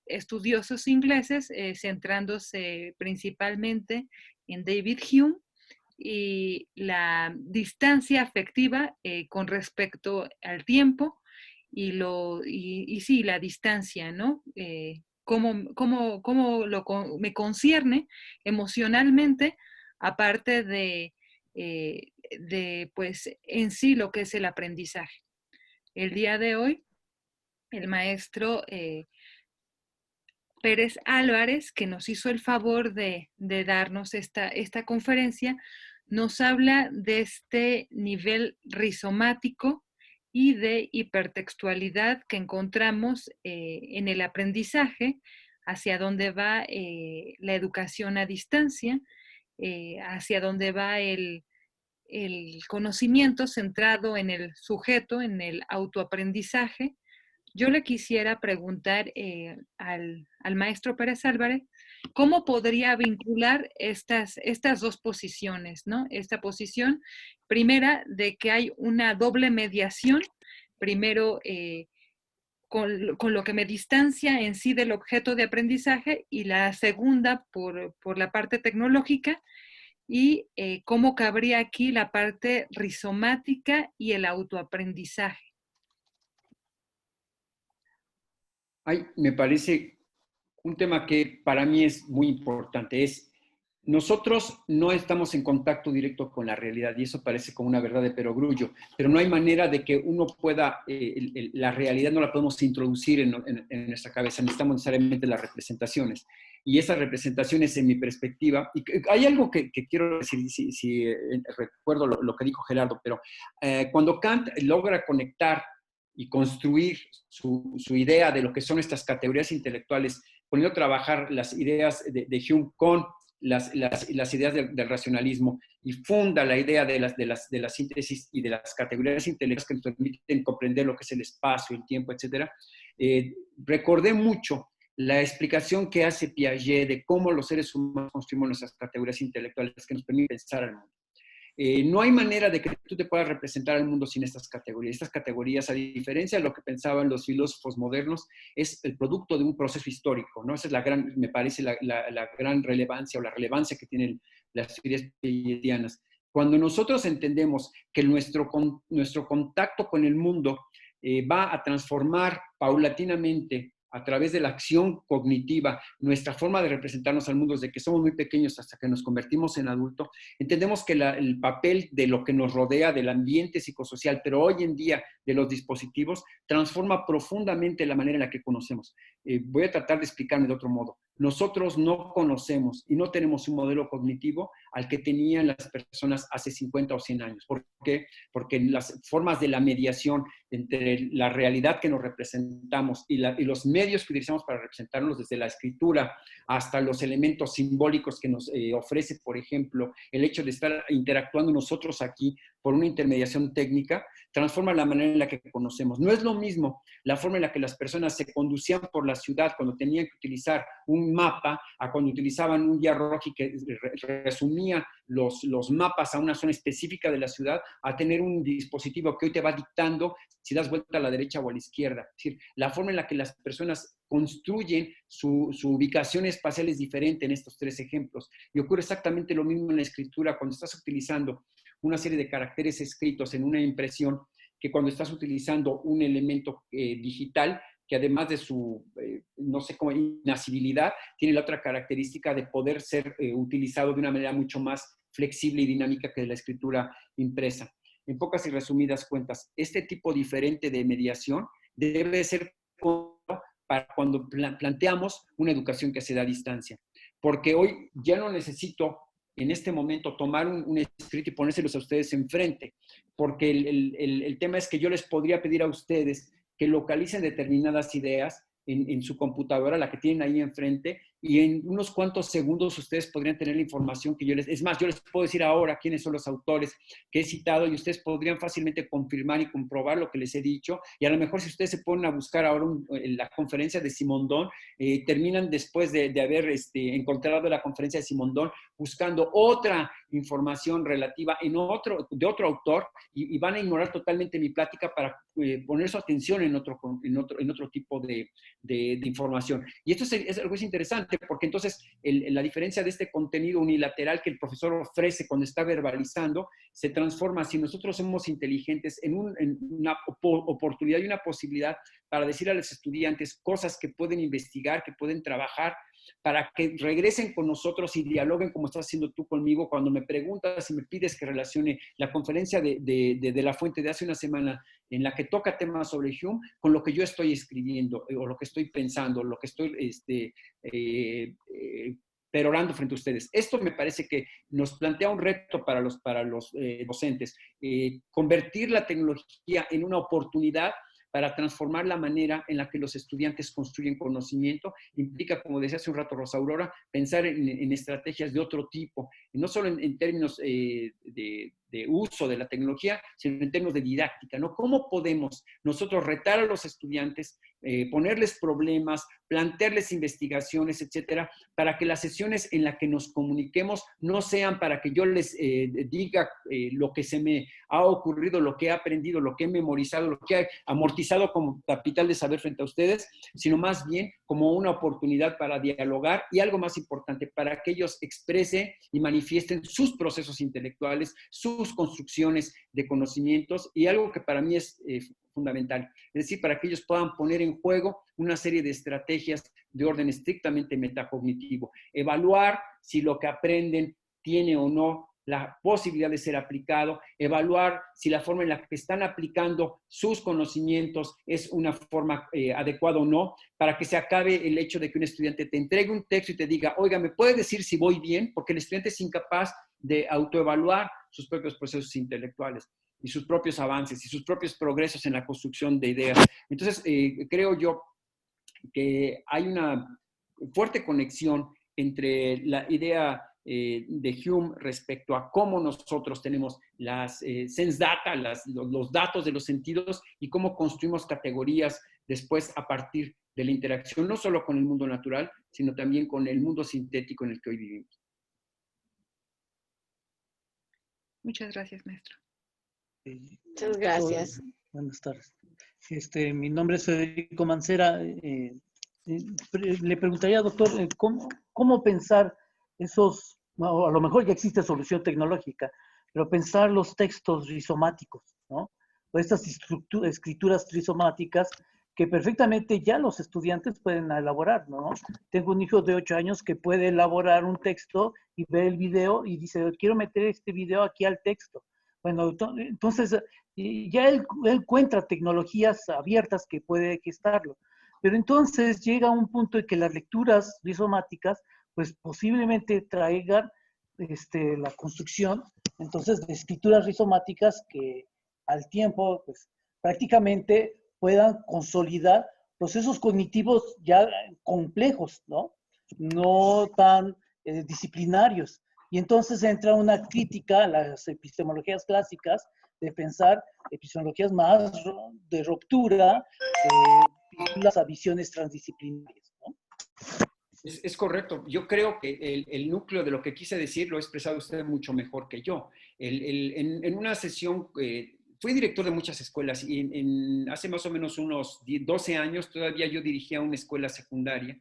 estudiosos ingleses, centrándose principalmente en David Hume y la distancia afectiva con respecto al tiempo y sí, la distancia, ¿no? Cómo me concierne emocionalmente, aparte pues, en sí lo que es el aprendizaje. El día de hoy, el maestro Pérez Álvarez, que nos hizo el favor de darnos esta conferencia, nos habla de este nivel rizomático y de hipertextualidad que encontramos en el aprendizaje, hacia dónde va la educación a distancia, hacia dónde va el conocimiento centrado en el sujeto, en el autoaprendizaje. Yo le quisiera preguntar al maestro Pérez Álvarez, ¿cómo podría vincular estas dos posiciones, ¿no? Esta posición, primera, de que hay una doble mediación, primero con lo que me distancia en sí del objeto de aprendizaje, y la segunda por la parte tecnológica, y cómo cabría aquí la parte rizomática y el autoaprendizaje. Me parece un tema que para mí es muy importante. Nosotros no estamos en contacto directo con la realidad, y eso parece como una verdad de perogrullo, pero no hay manera de que uno pueda, la realidad no la podemos introducir en nuestra cabeza, necesitamos necesariamente las representaciones. Y esas representaciones, en mi perspectiva, y hay algo que quiero decir, si recuerdo lo que dijo Gerardo, pero cuando Kant logra conectar y construir su idea de lo que son estas categorías intelectuales, poniendo a trabajar las ideas de Hume con las ideas del racionalismo, y funda la idea de la síntesis y de las categorías intelectuales que nos permiten comprender lo que es el espacio, el tiempo, etc. Recordé mucho la explicación que hace Piaget de cómo los seres humanos construimos nuestras categorías intelectuales que nos permiten pensar al mundo. No hay manera de que tú te puedas representar al mundo sin estas categorías. Estas categorías, a diferencia de lo que pensaban los filósofos modernos, es el producto de un proceso histórico, ¿no? Esa es me parece la gran relevancia, o la relevancia que tienen las ideas piagetianas. Cuando nosotros entendemos que nuestro contacto con el mundo va a transformar paulatinamente, a través de la acción cognitiva, nuestra forma de representarnos al mundo desde que somos muy pequeños hasta que nos convertimos en adultos, entendemos que el papel de lo que nos rodea, del ambiente psicosocial, pero hoy en día de los dispositivos, transforma profundamente la manera en la que conocemos. Voy a tratar de explicarme de otro modo. nosotros no conocemos y no tenemos un modelo cognitivo al que tenían las personas hace 50 o 100 años. ¿Por qué? Porque las formas de la mediación entre la realidad que nos representamos y los medios que utilizamos para representarnos, desde la escritura hasta los elementos simbólicos que nos ofrece, por ejemplo, el hecho de estar interactuando nosotros aquí por una intermediación técnica, transforma la manera en la que conocemos. No es lo mismo la forma en la que las personas se conducían por la ciudad cuando tenían que utilizar un mapa a cuando utilizaban un guía roji que resumía los mapas a una zona específica de la ciudad, a tener un dispositivo que hoy te va dictando si das vuelta a la derecha o a la izquierda. Es decir, la forma en la que las personas construyen su ubicación espacial es diferente en estos tres ejemplos. Y ocurre exactamente lo mismo en la escritura cuando estás utilizando una serie de caracteres escritos en una impresión que cuando estás utilizando un elemento digital que además de su, no sé cómo, inasibilidad, tiene la otra característica de poder ser utilizado de una manera mucho más flexible y dinámica que la escritura impresa. En pocas y resumidas cuentas, este tipo diferente de mediación debe ser para cuando planteamos una educación que se da a distancia. Porque hoy ya no necesito en este momento tomar un escrito y ponérselos a ustedes enfrente, porque el tema es que yo les podría pedir a ustedes que localicen determinadas ideas en su computadora, la que tienen ahí enfrente, y en unos cuantos segundos ustedes podrían tener la información que yo les... Es más, yo les puedo decir ahora quiénes son los autores que he citado y ustedes podrían fácilmente confirmar y comprobar lo que les he dicho. Y a lo mejor si ustedes se ponen a buscar ahora la conferencia de Simondon, terminan después de haber encontrado la conferencia de Simondon buscando otra información relativa de otro autor y van a ignorar totalmente mi plática para poner su atención en otro tipo de información. Y esto es algo interesante porque entonces la diferencia de este contenido unilateral que el profesor ofrece cuando está verbalizando se transforma, si nosotros somos inteligentes, en una oportunidad y una posibilidad para decir a los estudiantes cosas que pueden investigar, que pueden trabajar, para que regresen con nosotros y dialoguen como estás haciendo tú conmigo cuando me preguntas y me pides que relacione la conferencia de La Fuente de hace una semana en la que toca temas sobre Hume con lo que yo estoy escribiendo o lo que estoy pensando, lo que estoy perorando frente a ustedes. Esto me parece que nos plantea un reto para los docentes, convertir la tecnología en una oportunidad para transformar la manera en la que los estudiantes construyen conocimiento. Implica, como decía hace un rato Rosa Aurora, pensar en estrategias de otro tipo, y no solo en términos de uso de la tecnología, sino en términos de didáctica, ¿no? ¿Cómo podemos nosotros retar a los estudiantes, ponerles problemas, plantearles investigaciones, etcétera, para que las sesiones en las que nos comuniquemos no sean para que yo les diga lo que se me ha ocurrido, lo que he aprendido, lo que he memorizado, lo que he amortizado como capital de saber frente a ustedes, sino más bien como una oportunidad para dialogar y algo más importante, para que ellos expresen y manifiesten sus procesos intelectuales, sus construcciones de conocimientos y algo que para mí es fundamental, es decir, para que ellos puedan poner en juego una serie de estrategias de orden estrictamente metacognitivo, evaluar si lo que aprenden tiene o no la posibilidad de ser aplicado, evaluar si la forma en la que están aplicando sus conocimientos es una forma adecuada o no, para que se acabe el hecho de que un estudiante te entregue un texto y te diga, oiga, ¿me puede decir si voy bien? Porque el estudiante es incapaz de autoevaluar sus propios procesos intelectuales y sus propios avances y sus propios progresos en la construcción de ideas. Entonces, creo yo que hay una fuerte conexión entre la idea de Hume respecto a cómo nosotros tenemos las sense data, los datos de los sentidos y cómo construimos categorías después a partir de la interacción, no solo con el mundo natural, sino también con el mundo sintético en el que hoy vivimos. Muchas gracias, maestro. Muchas gracias. Buenas tardes. Mi nombre es Federico Mancera. Le preguntaría, doctor, ¿cómo pensar esos, a lo mejor ya existe solución tecnológica, pero pensar los textos rizomáticos, ¿no? O estas escrituras trisomáticas que perfectamente ya los estudiantes pueden elaborar, ¿no? Tengo un hijo de 8 años que puede elaborar un texto y ve el video y dice, quiero meter este video aquí al texto. Bueno, entonces ya él encuentra tecnologías abiertas que puede gestarlo. Pero entonces llega un punto en que las lecturas rizomáticas, pues posiblemente traigan la construcción, entonces, de escrituras rizomáticas que al tiempo, pues prácticamente puedan consolidar procesos cognitivos ya complejos, ¿no? No tan disciplinarios. Y entonces entra una crítica a las epistemologías clásicas de pensar epistemologías más de ruptura, a visiones transdisciplinarias, ¿no? Es correcto. Yo creo que el núcleo de lo que quise decir lo ha expresado usted mucho mejor que yo. En una sesión, fui director de muchas escuelas y hace más o menos unos 12 años todavía yo dirigía una escuela secundaria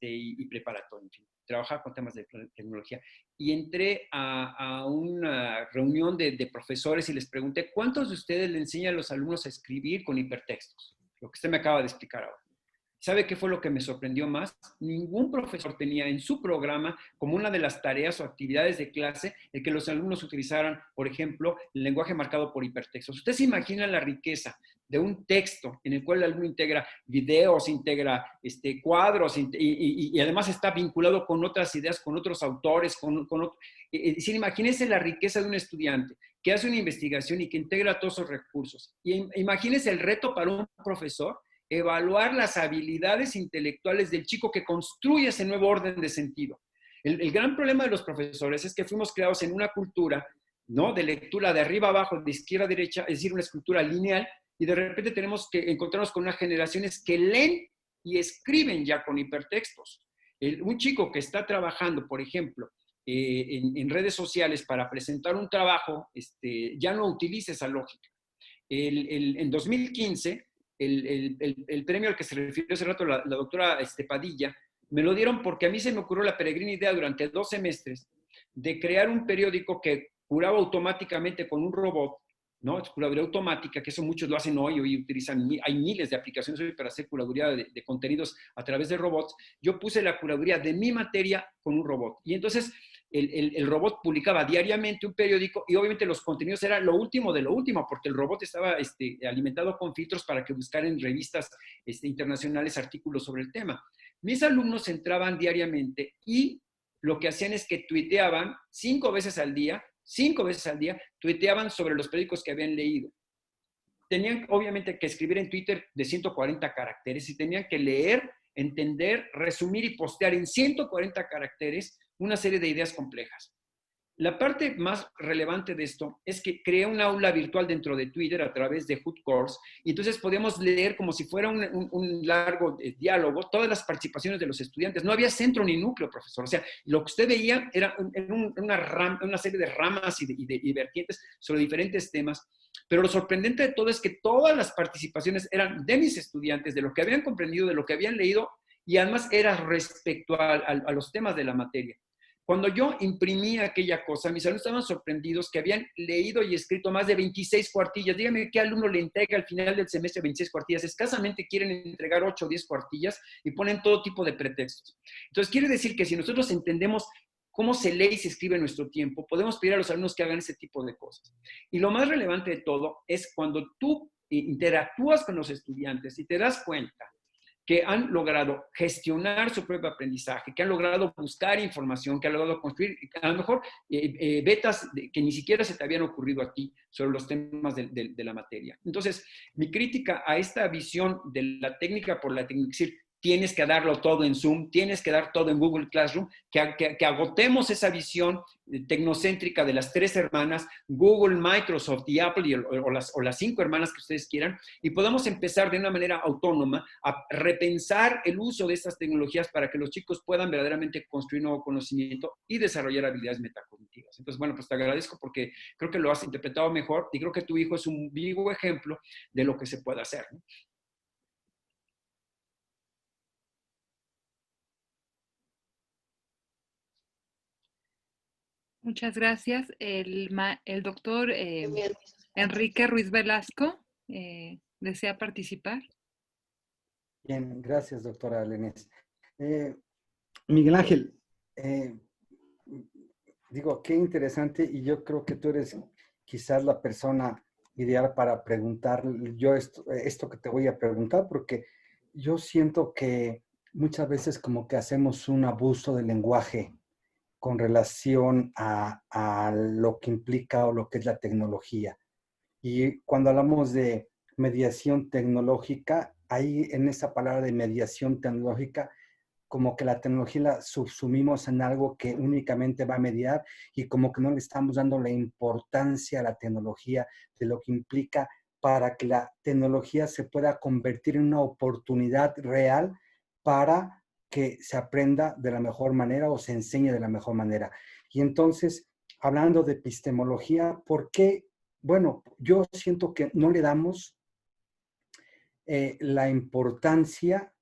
y preparatoria, en fin, trabajaba con temas de tecnología. Y entré a una reunión de profesores y les pregunté, ¿cuántos de ustedes le enseñan a los alumnos a escribir con hipertextos? Lo que usted me acaba de explicar ahora. ¿Sabe qué fue lo que me sorprendió más? Ningún profesor tenía en su programa como una de las tareas o actividades de clase el que los alumnos utilizaran, por ejemplo, el lenguaje marcado por hipertextos. ¿Usted se imagina la riqueza de un texto en el cual el alumno integra videos, integra cuadros y además está vinculado con otras ideas, con otros autores, es decir, imagínese la riqueza de un estudiante que hace una investigación y que integra todos esos recursos. Y imagínese el reto para un profesor evaluar las habilidades intelectuales del chico que construye ese nuevo orden de sentido. El gran problema de los profesores es que fuimos creados en una cultura, ¿no?, de lectura de arriba abajo, de izquierda a derecha, es decir, una escultura lineal, y de repente tenemos que encontrarnos con unas generaciones que leen y escriben ya con hipertextos. Un chico que está trabajando, por ejemplo, en redes sociales para presentar un trabajo, ya no utiliza esa lógica. En 2015, el premio al que se refirió hace rato la doctora Padilla, me lo dieron porque a mí se me ocurrió la peregrina idea durante 2 semestres de crear un periódico que curaba automáticamente con un robot, ¿no? Es curaduría automática, que eso muchos lo hacen hoy utilizan, hay miles de aplicaciones hoy para hacer curaduría de contenidos a través de robots. Yo puse la curaduría de mi materia con un robot. Y entonces el robot publicaba diariamente un periódico y obviamente los contenidos eran lo último de lo último, porque el robot estaba alimentado con filtros para que buscaran en revistas internacionales artículos sobre el tema. Mis alumnos entraban diariamente y lo que hacían es que tuiteaban 5 veces al día, tuiteaban sobre los periódicos que habían leído. Tenían obviamente que escribir en Twitter de 140 caracteres y tenían que leer, entender, resumir y postear en 140 caracteres una serie de ideas complejas. La parte más relevante de esto es que creé un aula virtual dentro de Twitter a través de Hood Course y entonces podíamos leer como si fuera un largo diálogo todas las participaciones de los estudiantes. No había centro ni núcleo, profesor. O sea, lo que usted veía era una serie de ramas y vertientes sobre diferentes temas. Pero lo sorprendente de todo es que todas las participaciones eran de mis estudiantes, de lo que habían comprendido, de lo que habían leído y además era respecto a los temas de la materia. Cuando yo imprimí aquella cosa, mis alumnos estaban sorprendidos que habían leído y escrito más de 26 cuartillas. Dígame qué alumno le entrega al final del semestre 26 cuartillas. Escasamente quieren entregar 8 o 10 cuartillas y ponen todo tipo de pretextos. Entonces, quiere decir que si nosotros entendemos cómo se lee y se escribe en nuestro tiempo, podemos pedir a los alumnos que hagan ese tipo de cosas. Y lo más relevante de todo es cuando tú interactúas con los estudiantes y te das cuenta que han logrado gestionar su propio aprendizaje, que han logrado buscar información, que han logrado construir, a lo mejor, betas que ni siquiera se te habían ocurrido a ti sobre los temas de la materia. Entonces, mi crítica a esta visión de la técnica por la técnica, es decir, tienes que darlo todo en Zoom, tienes que dar todo en Google Classroom, que agotemos esa visión tecnocéntrica de las 3 hermanas, Google, Microsoft y Apple, o las 5 hermanas que ustedes quieran, y podamos empezar de una manera autónoma a repensar el uso de estas tecnologías para que los chicos puedan verdaderamente construir nuevo conocimiento y desarrollar habilidades metacognitivas. Entonces, bueno, pues te agradezco porque creo que lo has interpretado mejor y creo que tu hijo es un vivo ejemplo de lo que se puede hacer, ¿no? Muchas gracias. El doctor Enrique Ruiz Velasco desea participar. Bien, gracias, doctora Lenés. Miguel Ángel, digo, qué interesante, y yo creo que tú eres quizás la persona ideal para preguntar yo esto que te voy a preguntar, porque yo siento que muchas veces como que hacemos un abuso del lenguaje con relación a lo que implica o lo que es la tecnología. Y cuando hablamos de mediación tecnológica, ahí en esa palabra de mediación tecnológica, como que la tecnología la subsumimos en algo que únicamente va a mediar y como que no le estamos dando la importancia a la tecnología de lo que implica para que la tecnología se pueda convertir en una oportunidad real para que se aprenda de la mejor manera o se enseñe de la mejor manera. Y entonces, hablando de epistemología, ¿por qué? Bueno, yo siento que no le damos la importancia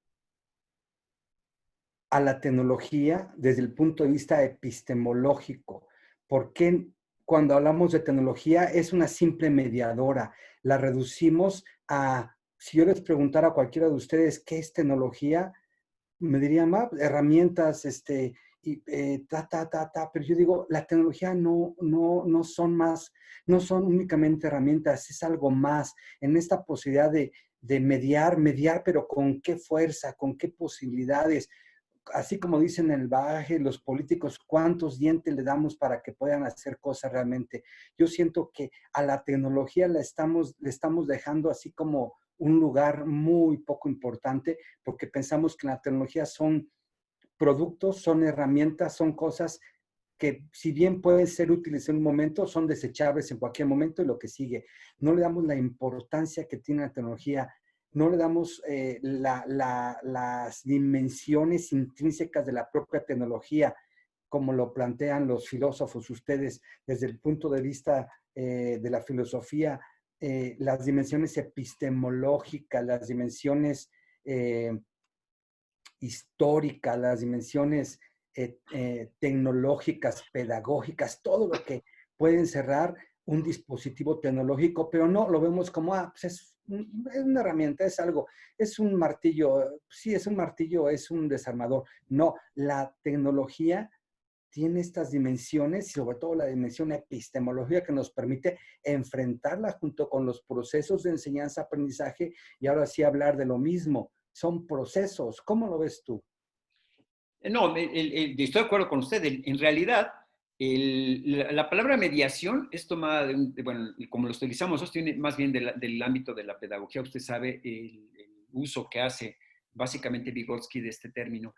a la tecnología desde el punto de vista epistemológico. Porque cuando hablamos de tecnología es una simple mediadora? La reducimos a, si yo les preguntara a cualquiera de ustedes qué es tecnología, me dirían, herramientas, pero yo digo, la tecnología no son más, no son únicamente herramientas, es algo más en esta posibilidad de mediar, pero ¿con qué fuerza, con qué posibilidades? Así como dicen en el bagaje los políticos, ¿cuántos dientes le damos para que puedan hacer cosas realmente? Yo siento que a la tecnología le estamos dejando así como un lugar muy poco importante, porque pensamos que la tecnología son productos, son herramientas, son cosas que si bien pueden ser útiles en un momento, son desechables en cualquier momento y lo que sigue. No le damos la importancia que tiene la tecnología, no le damos las dimensiones intrínsecas de la propia tecnología, como lo plantean los filósofos ustedes desde el punto de vista de la filosofía, las dimensiones epistemológicas, las dimensiones históricas, las dimensiones tecnológicas, pedagógicas, todo lo que puede encerrar un dispositivo tecnológico, pero no lo vemos como, pues es una herramienta, es algo, es un martillo, sí, es un martillo, es un desarmador. No, la tecnología tiene estas dimensiones y sobre todo la dimensión epistemológica que nos permite enfrentarla junto con los procesos de enseñanza-aprendizaje y ahora sí hablar de lo mismo. Son procesos. ¿Cómo lo ves tú? No, estoy de acuerdo con usted. En realidad, la palabra mediación es tomada bueno, como lo utilizamos nosotros, tiene más bien del ámbito de la pedagogía. Usted sabe el uso que hace básicamente Vygotsky de este término.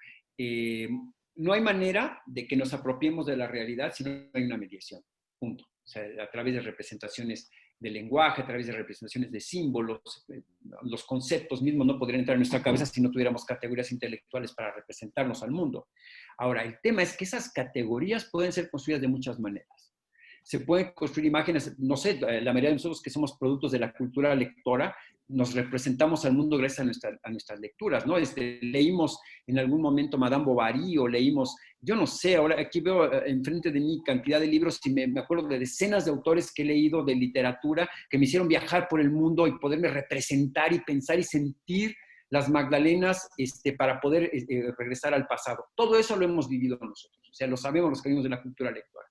No hay manera de que nos apropiemos de la realidad si no hay una mediación, punto. O sea, a través de representaciones de lenguaje, a través de representaciones de símbolos, los conceptos mismos no podrían entrar en nuestra cabeza si no tuviéramos categorías intelectuales para representarnos al mundo. Ahora, el tema es que esas categorías pueden ser construidas de muchas maneras. Se pueden construir imágenes, no sé, la mayoría de nosotros que somos productos de la cultura lectora, nos representamos al mundo gracias a nuestras lecturas, ¿no? Leímos en algún momento Madame Bovary o leímos, yo no sé, ahora aquí veo enfrente de mí cantidad de libros y me acuerdo de decenas de autores que he leído de literatura que me hicieron viajar por el mundo y poderme representar y pensar y sentir las Magdalenas para poder regresar al pasado. Todo eso lo hemos vivido nosotros, o sea, lo sabemos los que vivimos de la cultura lectora.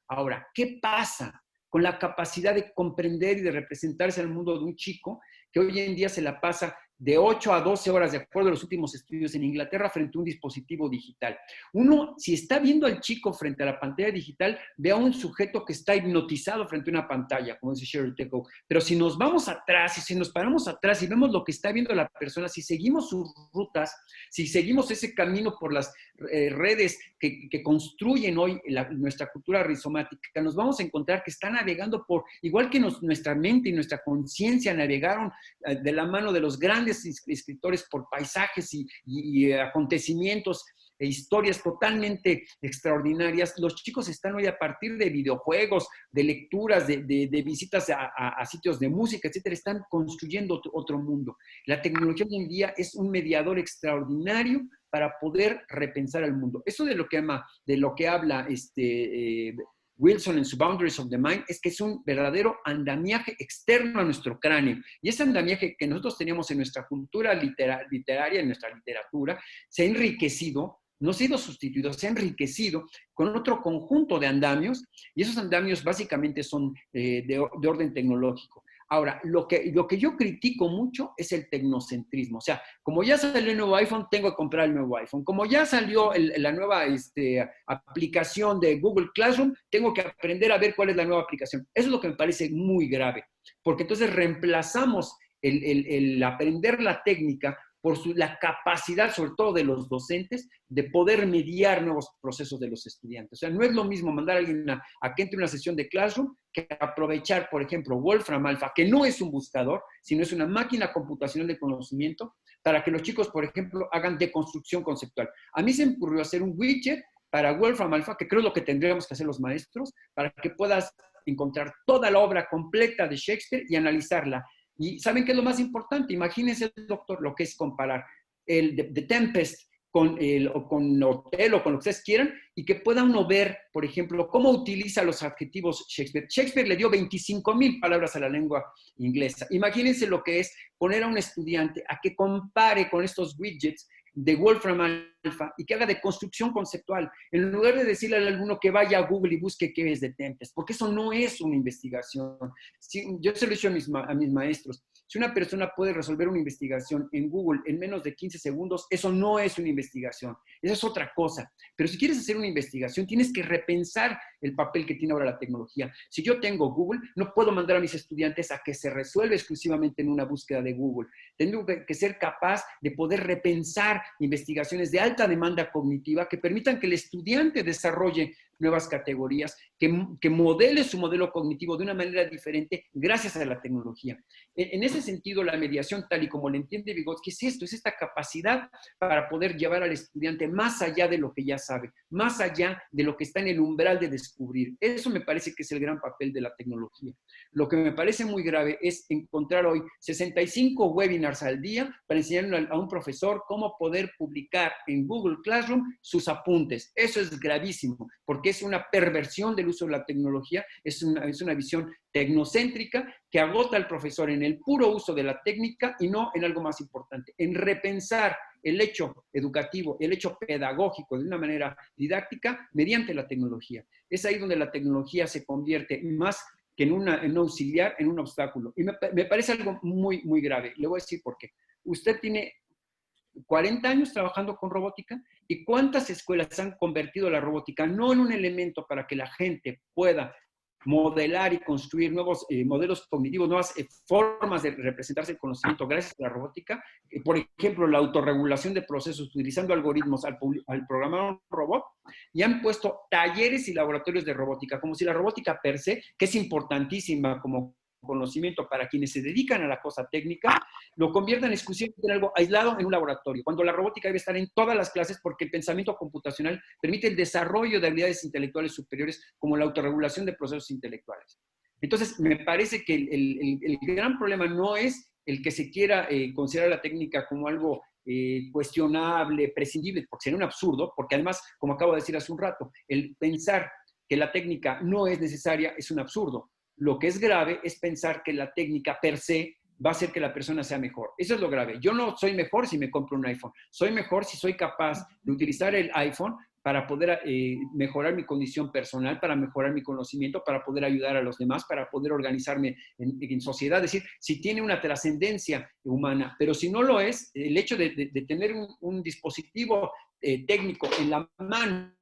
Ahora, ¿qué pasa con la capacidad de comprender y de representarse al mundo de un chico que hoy en día se la pasa de 8 a 12 horas, de acuerdo a los últimos estudios en Inglaterra, frente a un dispositivo digital? Uno, si está viendo al chico frente a la pantalla digital, ve a un sujeto que está hipnotizado frente a una pantalla, como dice Sheryl Teko. Pero si nos vamos atrás y si nos paramos atrás y vemos lo que está viendo la persona, si seguimos sus rutas, si seguimos ese camino por las redes que construyen hoy nuestra cultura rizomática, nos vamos a encontrar que está navegando por, igual que nuestra mente y nuestra conciencia navegaron de la mano de los grandes escritores por paisajes y acontecimientos e historias totalmente extraordinarias. Los chicos están hoy a partir de videojuegos, de lecturas, de visitas a sitios de música, etcétera, están construyendo otro mundo. La tecnología hoy en día es un mediador extraordinario para poder repensar el mundo. Eso de lo que habla Wilson en su Boundaries of the Mind es que es un verdadero andamiaje externo a nuestro cráneo. Y ese andamiaje que nosotros teníamos en nuestra cultura literaria, en nuestra literatura, se ha enriquecido, no ha sido sustituido, se ha enriquecido con otro conjunto de andamios, y esos andamios básicamente son de orden tecnológico. Ahora, lo que yo critico mucho es el tecnocentrismo. O sea, como ya salió el nuevo iPhone, tengo que comprar el nuevo iPhone. Como ya salió la nueva aplicación de Google Classroom, tengo que aprender a ver cuál es la nueva aplicación. Eso es lo que me parece muy grave, porque entonces reemplazamos el aprender la técnica por la capacidad, sobre todo de los docentes, de poder mediar nuevos procesos de los estudiantes. O sea, no es lo mismo mandar a alguien a que entre una sesión de Classroom que aprovechar, por ejemplo, Wolfram Alpha, que no es un buscador, sino es una máquina computacional de conocimiento, para que los chicos, por ejemplo, hagan deconstrucción conceptual. A mí se me ocurrió hacer un widget para Wolfram Alpha, que creo es lo que tendríamos que hacer los maestros, para que puedas encontrar toda la obra completa de Shakespeare y analizarla. Y ¿saben qué es lo más importante? Imagínense, doctor, lo que es comparar el The Tempest con Hotel o con lo que ustedes quieran, y que pueda uno ver, por ejemplo, cómo utiliza los adjetivos Shakespeare. Shakespeare le dio 25,000 palabras a la lengua inglesa. Imagínense lo que es poner a un estudiante a que compare con estos widgets de Wolfram Alpha y que haga de construcción conceptual, en lugar de decirle al alumno que vaya a Google y busque qué es The Tempest, porque eso no es una investigación. Yo se lo he dicho a mis maestros, si una persona puede resolver una investigación en Google en menos de 15 segundos, eso no es una investigación, eso es otra cosa. Pero si quieres hacer una investigación, tienes que repensar el papel que tiene ahora la tecnología. Si yo tengo Google, no puedo mandar a mis estudiantes a que se resuelva exclusivamente en una búsqueda de Google. Tengo que ser capaz de poder repensar investigaciones de alta demanda cognitiva que permitan que el estudiante desarrolle nuevas categorías, que modele su modelo cognitivo de una manera diferente gracias a la tecnología. En ese sentido, la mediación, tal y como la entiende Vygotsky, es esto, es esta capacidad para poder llevar al estudiante más allá de lo que ya sabe, más allá de lo que está en el umbral de descubrir. Eso me parece que es el gran papel de la tecnología. Lo que me parece muy grave es encontrar hoy 65 webinars al día para enseñarle a un profesor cómo poder publicar en Google Classroom sus apuntes. Eso es gravísimo, porque es una perversión del uso de la tecnología, es una visión tecnocéntrica que agota al profesor en el puro uso de la técnica y no en algo más importante, en repensar el hecho educativo, el hecho pedagógico de una manera didáctica mediante la tecnología. Es ahí donde la tecnología se convierte más que en un auxiliar, en un obstáculo. Y me parece algo muy, muy grave. Le voy a decir por qué. Usted tiene 40 años trabajando con robótica, y cuántas escuelas han convertido la robótica no en un elemento para que la gente pueda modelar y construir nuevos modelos cognitivos, nuevas formas de representarse el conocimiento gracias a la robótica. Por ejemplo, la autorregulación de procesos utilizando algoritmos al programar un robot, y han puesto talleres y laboratorios de robótica, como si la robótica per se, que es importantísima como conocimiento para quienes se dedican a la cosa técnica, lo conviertan exclusivamente en algo aislado en un laboratorio, cuando la robótica debe estar en todas las clases, porque el pensamiento computacional permite el desarrollo de habilidades intelectuales superiores como la autorregulación de procesos intelectuales. Entonces, me parece que el gran problema no es el que se quiera considerar la técnica como algo cuestionable, prescindible, porque sería un absurdo, porque además, como acabo de decir hace un rato, el pensar que la técnica no es necesaria es un absurdo. Lo que es grave es pensar que la técnica per se va a hacer que la persona sea mejor. Eso es lo grave. Yo no soy mejor si me compro un iPhone. Soy mejor si soy capaz de utilizar el iPhone para poder mejorar mi condición personal, para mejorar mi conocimiento, para poder ayudar a los demás, para poder organizarme en sociedad. Es decir, si tiene una trascendencia humana, pero si no lo es, el hecho de tener un dispositivo técnico en la mano,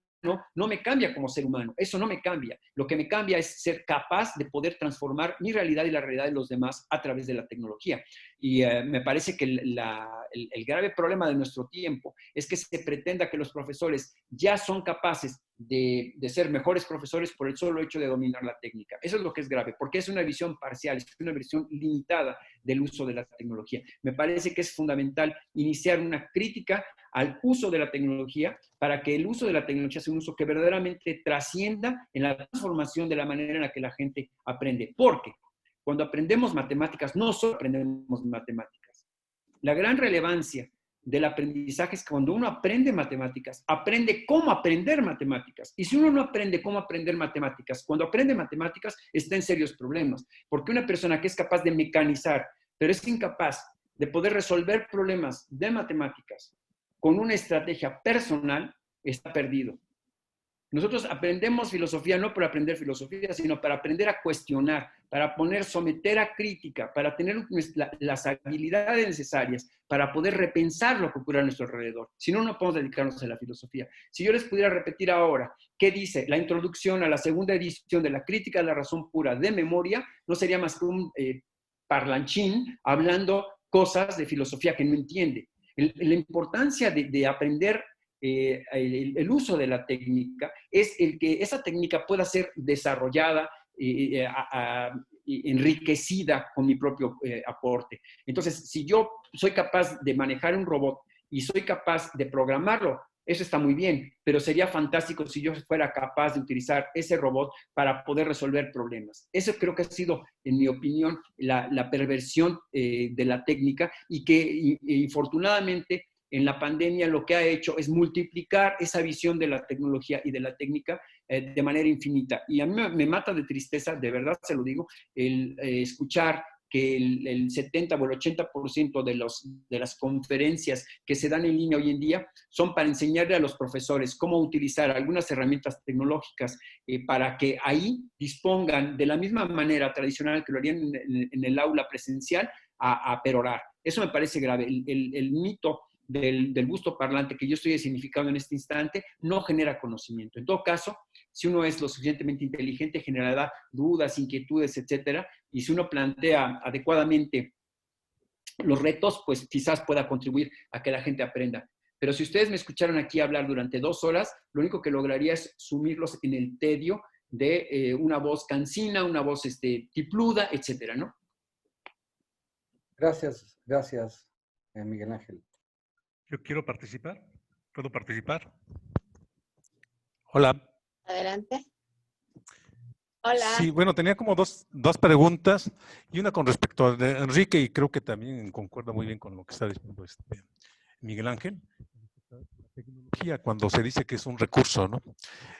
no me cambia como ser humano, eso no me cambia. Lo que me cambia es ser capaz de poder transformar mi realidad y la realidad de los demás a través de la tecnología. Y me parece que el grave problema de nuestro tiempo es que se pretenda que los profesores ya son capaces de ser mejores profesores por el solo hecho de dominar la técnica. Eso es lo que es grave, porque es una visión parcial, es una visión limitada del uso de la tecnología. Me parece que es fundamental iniciar una crítica al uso de la tecnología para que el uso de la tecnología sea un uso que verdaderamente trascienda en la transformación de la manera en la que la gente aprende. Porque cuando aprendemos matemáticas, no solo aprendemos matemáticas. La gran relevancia del aprendizaje es que cuando uno aprende matemáticas, aprende cómo aprender matemáticas. Y si uno no aprende cómo aprender matemáticas, cuando aprende matemáticas está en serios problemas. Porque una persona que es capaz de mecanizar, pero es incapaz de poder resolver problemas de matemáticas con una estrategia personal, está perdido. Nosotros aprendemos filosofía no por aprender filosofía, sino para aprender a cuestionar, para someter a crítica, para tener las habilidades necesarias para poder repensar lo que ocurre a nuestro alrededor. Si no, no podemos dedicarnos a la filosofía. Si yo les pudiera repetir ahora qué dice la introducción a la segunda edición de la Crítica de la Razón Pura de Memoria, no sería más que un parlanchín hablando cosas de filosofía que no entiende. La importancia de aprender el uso de la técnica es el que esa técnica pueda ser desarrollada, enriquecida con mi propio aporte. Entonces, si yo soy capaz de manejar un robot y soy capaz de programarlo, eso está muy bien, pero sería fantástico si yo fuera capaz de utilizar ese robot para poder resolver problemas. Eso creo que ha sido, en mi opinión, la perversión de la técnica y que, infortunadamente, en la pandemia lo que ha hecho es multiplicar esa visión de la tecnología y de la técnica de manera infinita. Y a mí me mata de tristeza, de verdad se lo digo, el escuchar que el 70 o el 80% de las conferencias que se dan en línea hoy en día son para enseñarle a los profesores cómo utilizar algunas herramientas tecnológicas para que ahí dispongan de la misma manera tradicional que lo harían en el aula presencial a perorar. Eso me parece grave. El mito del gusto parlante que yo estoy significando en este instante no genera conocimiento. En todo caso, si uno es lo suficientemente inteligente, generará dudas, inquietudes, etcétera, y si uno plantea adecuadamente los retos, pues quizás pueda contribuir a que la gente aprenda. Pero si ustedes me escucharon aquí hablar durante 2 horas, lo único que lograría es sumirlos en el tedio de una voz cansina, una voz tipluda, etcétera, ¿no? Gracias, Miguel Ángel. Yo quiero participar. ¿Puedo participar? Hola. Adelante. Hola. Sí, bueno, tenía como dos preguntas y una con respecto a Enrique y creo que también concuerda muy bien con lo que está diciendo Miguel Ángel. La tecnología, cuando se dice que es un recurso, ¿no?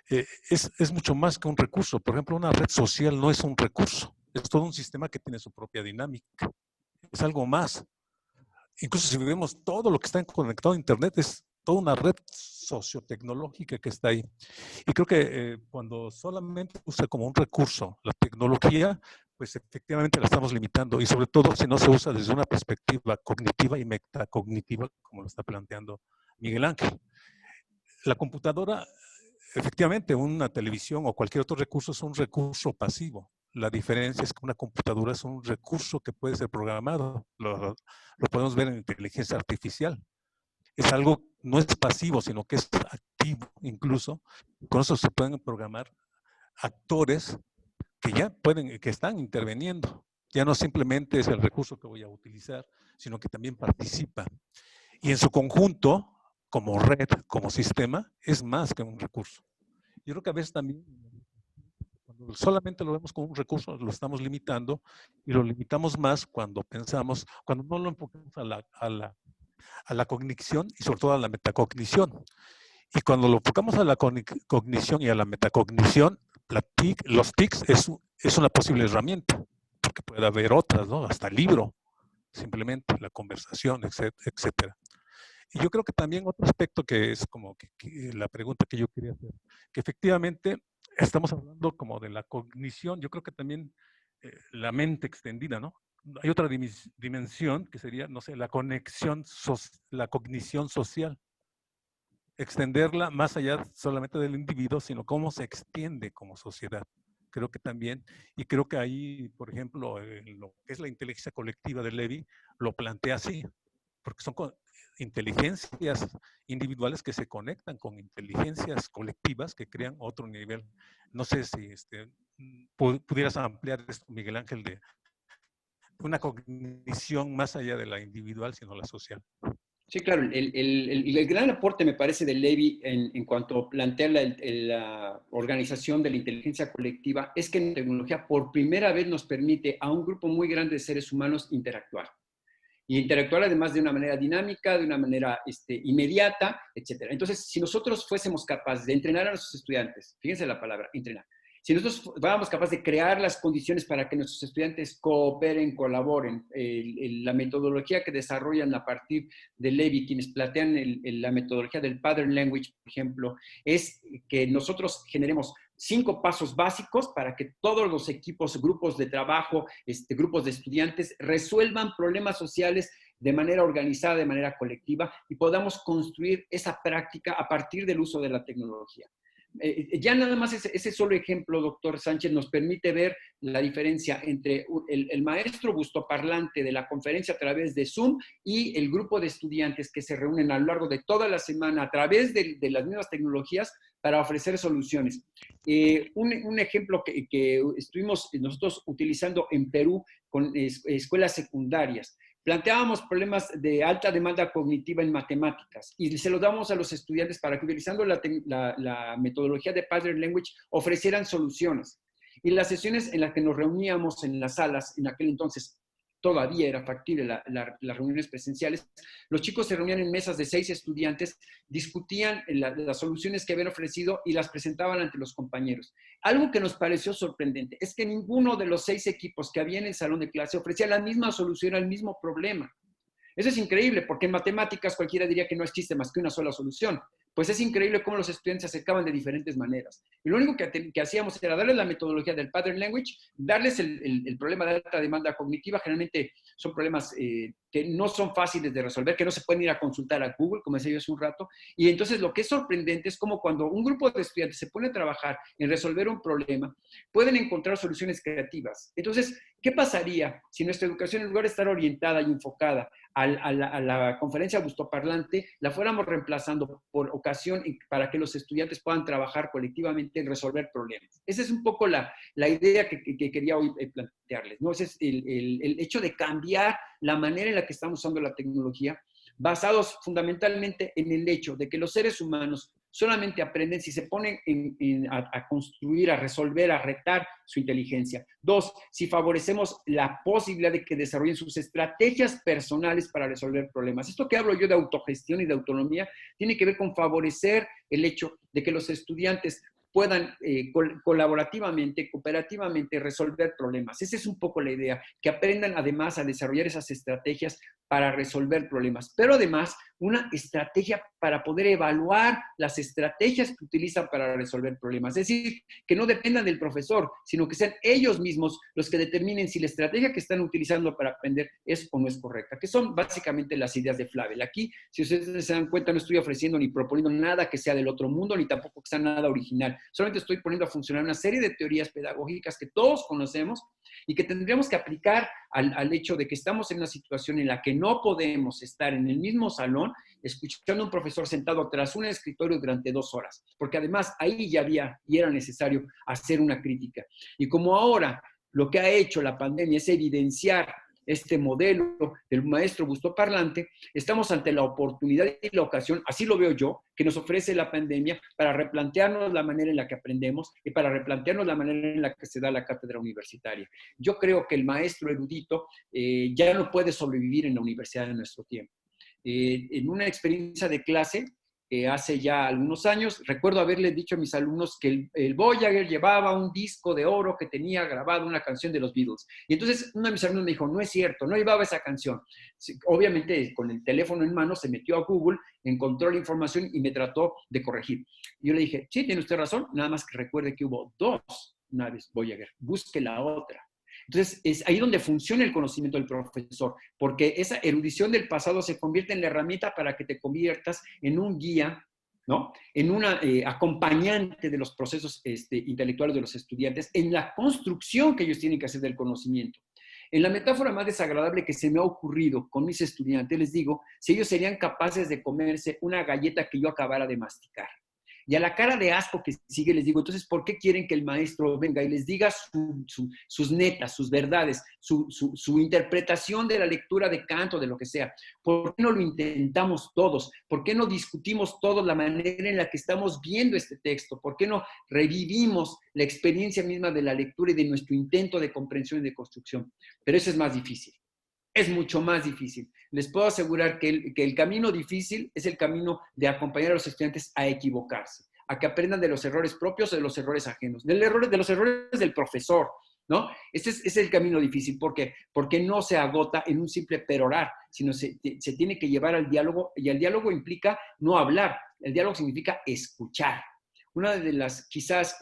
Es mucho más que un recurso. Por ejemplo, una red social no es un recurso, es todo un sistema que tiene su propia dinámica. Es algo más. Incluso si vemos todo lo que está conectado a Internet, es toda una red sociotecnológica que está ahí. Y creo que cuando solamente usa como un recurso la tecnología, pues efectivamente la estamos limitando. Y sobre todo si no se usa desde una perspectiva cognitiva y metacognitiva, como lo está planteando Miguel Ángel. La computadora, efectivamente, una televisión o cualquier otro recurso es un recurso pasivo. La diferencia es que una computadora es un recurso que puede ser programado. Lo podemos ver en inteligencia artificial. Es algo, no es pasivo, sino que es activo incluso. Con eso se pueden programar actores que están interviniendo. Ya no simplemente es el recurso que voy a utilizar, sino que también participa. Y en su conjunto, como red, como sistema, es más que un recurso. Yo creo que a veces también, cuando solamente lo vemos como un recurso, lo estamos limitando y lo limitamos más cuando pensamos, cuando no lo enfocamos a la cognición y sobre todo a la metacognición. Y cuando lo enfocamos a la cognición y a la metacognición, los TICs es una posible herramienta, porque puede haber otras, ¿no? Hasta el libro, simplemente la conversación, etcétera. Y yo creo que también otro aspecto que es como que la pregunta que yo quería hacer, que efectivamente estamos hablando como de la cognición, yo creo que también la mente extendida, ¿no? Hay otra dimensión que sería, no sé, la cognición social. Extenderla más allá solamente del individuo, sino cómo se extiende como sociedad. Creo que también, y creo que ahí, por ejemplo, lo que es la inteligencia colectiva de Levy, lo plantea así, porque son inteligencias individuales que se conectan con inteligencias colectivas que crean otro nivel. No sé si pudieras ampliar esto, Miguel Ángel, de una cognición más allá de la individual, sino la social. Sí, claro. El gran aporte, me parece, de Levy en cuanto a plantear la organización de la inteligencia colectiva es que la tecnología por primera vez nos permite a un grupo muy grande de seres humanos interactuar. Y interactuar además de una manera dinámica, de una manera inmediata, etc. Entonces, si nosotros fuésemos capaces de entrenar a nuestros estudiantes, fíjense la palabra, entrenar, si nosotros fuéramos capaces de crear las condiciones para que nuestros estudiantes cooperen, colaboren, la metodología que desarrollan a partir de Levy, quienes plantean la metodología del Pattern Language, por ejemplo, es que nosotros generemos 5 pasos básicos para que todos los equipos, grupos de trabajo, grupos de estudiantes resuelvan problemas sociales de manera organizada, de manera colectiva, y podamos construir esa práctica a partir del uso de la tecnología. Ya nada más ese solo ejemplo, doctor Sánchez, nos permite ver la diferencia entre el maestro bustoparlante de la conferencia a través de Zoom y el grupo de estudiantes que se reúnen a lo largo de toda la semana a través de las mismas tecnologías para ofrecer soluciones. Un ejemplo que estuvimos nosotros utilizando en Perú con escuelas secundarias. Planteábamos problemas de alta demanda cognitiva en matemáticas y se los damos a los estudiantes para que utilizando la metodología de Pattern Language ofrecieran soluciones. Y las sesiones en las que nos reuníamos en las salas, en aquel entonces todavía era factible las reuniones presenciales, los chicos se reunían en mesas de 6 estudiantes, discutían las soluciones que habían ofrecido y las presentaban ante los compañeros. Algo que nos pareció sorprendente es que ninguno de los 6 equipos que había en el salón de clase ofrecía la misma solución al mismo problema. Eso es increíble, porque en matemáticas cualquiera diría que no existe más que una sola solución. Pues es increíble cómo los estudiantes se acercaban de diferentes maneras. Y lo único que hacíamos era darles la metodología del Pattern Language, darles el problema de alta demanda cognitiva. Generalmente son problemas que no son fáciles de resolver, que no se pueden ir a consultar a Google, como decía yo hace un rato. Y entonces lo que es sorprendente es como cuando un grupo de estudiantes se pone a trabajar en resolver un problema, pueden encontrar soluciones creativas. Entonces, ¿qué pasaría si nuestra educación, en lugar de estar orientada y enfocada a la conferencia bustoparlante, la fuéramos reemplazando por ocasión para que los estudiantes puedan trabajar colectivamente en resolver problemas? Esa es un poco la idea que quería hoy plantearles, ¿no? Ese es el hecho de cambiar la manera en la que estamos usando la tecnología, basados fundamentalmente en el hecho de que los seres humanos solamente aprenden si se ponen a construir, a resolver, a retar su inteligencia. 2, si favorecemos la posibilidad de que desarrollen sus estrategias personales para resolver problemas. Esto que hablo yo de autogestión y de autonomía tiene que ver con favorecer el hecho de que los estudiantes puedan colaborativamente, cooperativamente resolver problemas. Esa es un poco la idea, que aprendan además a desarrollar esas estrategias para resolver problemas, pero además una estrategia para poder evaluar las estrategias que utilizan para resolver problemas. Es decir, que no dependan del profesor, sino que sean ellos mismos los que determinen si la estrategia que están utilizando para aprender es o no es correcta, que son básicamente las ideas de Flavel. Aquí, si ustedes se dan cuenta, no estoy ofreciendo ni proponiendo nada que sea del otro mundo, ni tampoco que sea nada original. Solamente estoy poniendo a funcionar una serie de teorías pedagógicas que todos conocemos y que tendríamos que aplicar al hecho de que estamos en una situación en la que no podemos estar en el mismo salón escuchando a un profesor sentado tras un escritorio durante 2 horas, porque además ahí ya había y era necesario hacer una crítica. Y como ahora lo que ha hecho la pandemia es evidenciar este modelo del maestro bustoparlante, estamos ante la oportunidad y la ocasión, así lo veo yo, que nos ofrece la pandemia para replantearnos la manera en la que aprendemos y para replantearnos la manera en la que se da la cátedra universitaria. Yo creo que el maestro erudito ya no puede sobrevivir en la universidad en nuestro tiempo. En una experiencia de clase, hace ya algunos años, recuerdo haberle dicho a mis alumnos que el Voyager llevaba un disco de oro que tenía grabado una canción de los Beatles. Y entonces uno de mis alumnos me dijo, no es cierto, no llevaba esa canción. Obviamente con el teléfono en mano se metió a Google, encontró la información y me trató de corregir. Y yo le dije, sí, tiene usted razón, nada más que recuerde que hubo 2 naves Voyager, busque la otra. Entonces, es ahí donde funciona el conocimiento del profesor, porque esa erudición del pasado se convierte en la herramienta para que te conviertas en un guía, ¿no? En una acompañante de los procesos intelectuales de los estudiantes, en la construcción que ellos tienen que hacer del conocimiento. En la metáfora más desagradable que se me ha ocurrido con mis estudiantes, les digo, si ellos serían capaces de comerse una galleta que yo acabara de masticar. Y a la cara de asco que sigue les digo, entonces, ¿por qué quieren que el maestro venga y les diga sus netas, sus verdades, su interpretación de la lectura de Kant o de lo que sea? ¿Por qué no lo intentamos todos? ¿Por qué no discutimos todos la manera en la que estamos viendo este texto? ¿Por qué no revivimos la experiencia misma de la lectura y de nuestro intento de comprensión y de construcción? Pero eso es más difícil. Es mucho más difícil. Les puedo asegurar que el camino difícil es el camino de acompañar a los estudiantes a equivocarse, a que aprendan de los errores propios o de los errores ajenos, de los errores del profesor, ¿no? Ese es el camino difícil, porque no se agota en un simple perorar, sino se tiene que llevar al diálogo, y el diálogo implica no hablar, el diálogo significa escuchar. Una de las quizás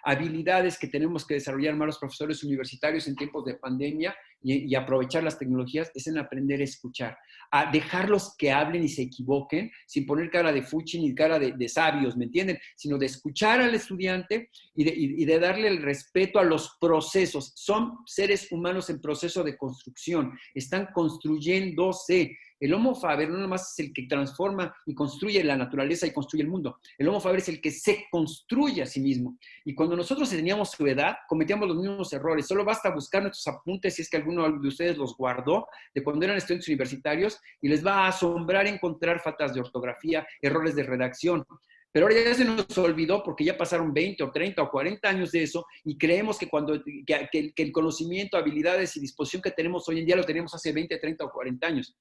habilidades que tenemos que desarrollar más los profesores universitarios en tiempos de pandemia y aprovechar las tecnologías es en aprender a escuchar, a dejarlos que hablen y se equivoquen sin poner cara de fuchi ni cara de sabios, ¿me entienden? Sino de escuchar al estudiante y de darle el respeto a los procesos. Son seres humanos en proceso de construcción, están construyéndose. El Homo faber no nomás es el que transforma y construye la naturaleza y construye el mundo. El Homo faber es el que se construye a sí mismo. Y cuando nosotros teníamos su edad, cometíamos los mismos errores. Solo basta buscar nuestros apuntes, si es que alguno de ustedes los guardó, de cuando eran estudiantes universitarios, y les va a asombrar encontrar faltas de ortografía, errores de redacción. Pero ahora ya se nos olvidó porque ya pasaron 20 o 30 o 40 años de eso y creemos que el conocimiento, habilidades y disposición que tenemos hoy en día lo teníamos hace 20, 30 o 40 años.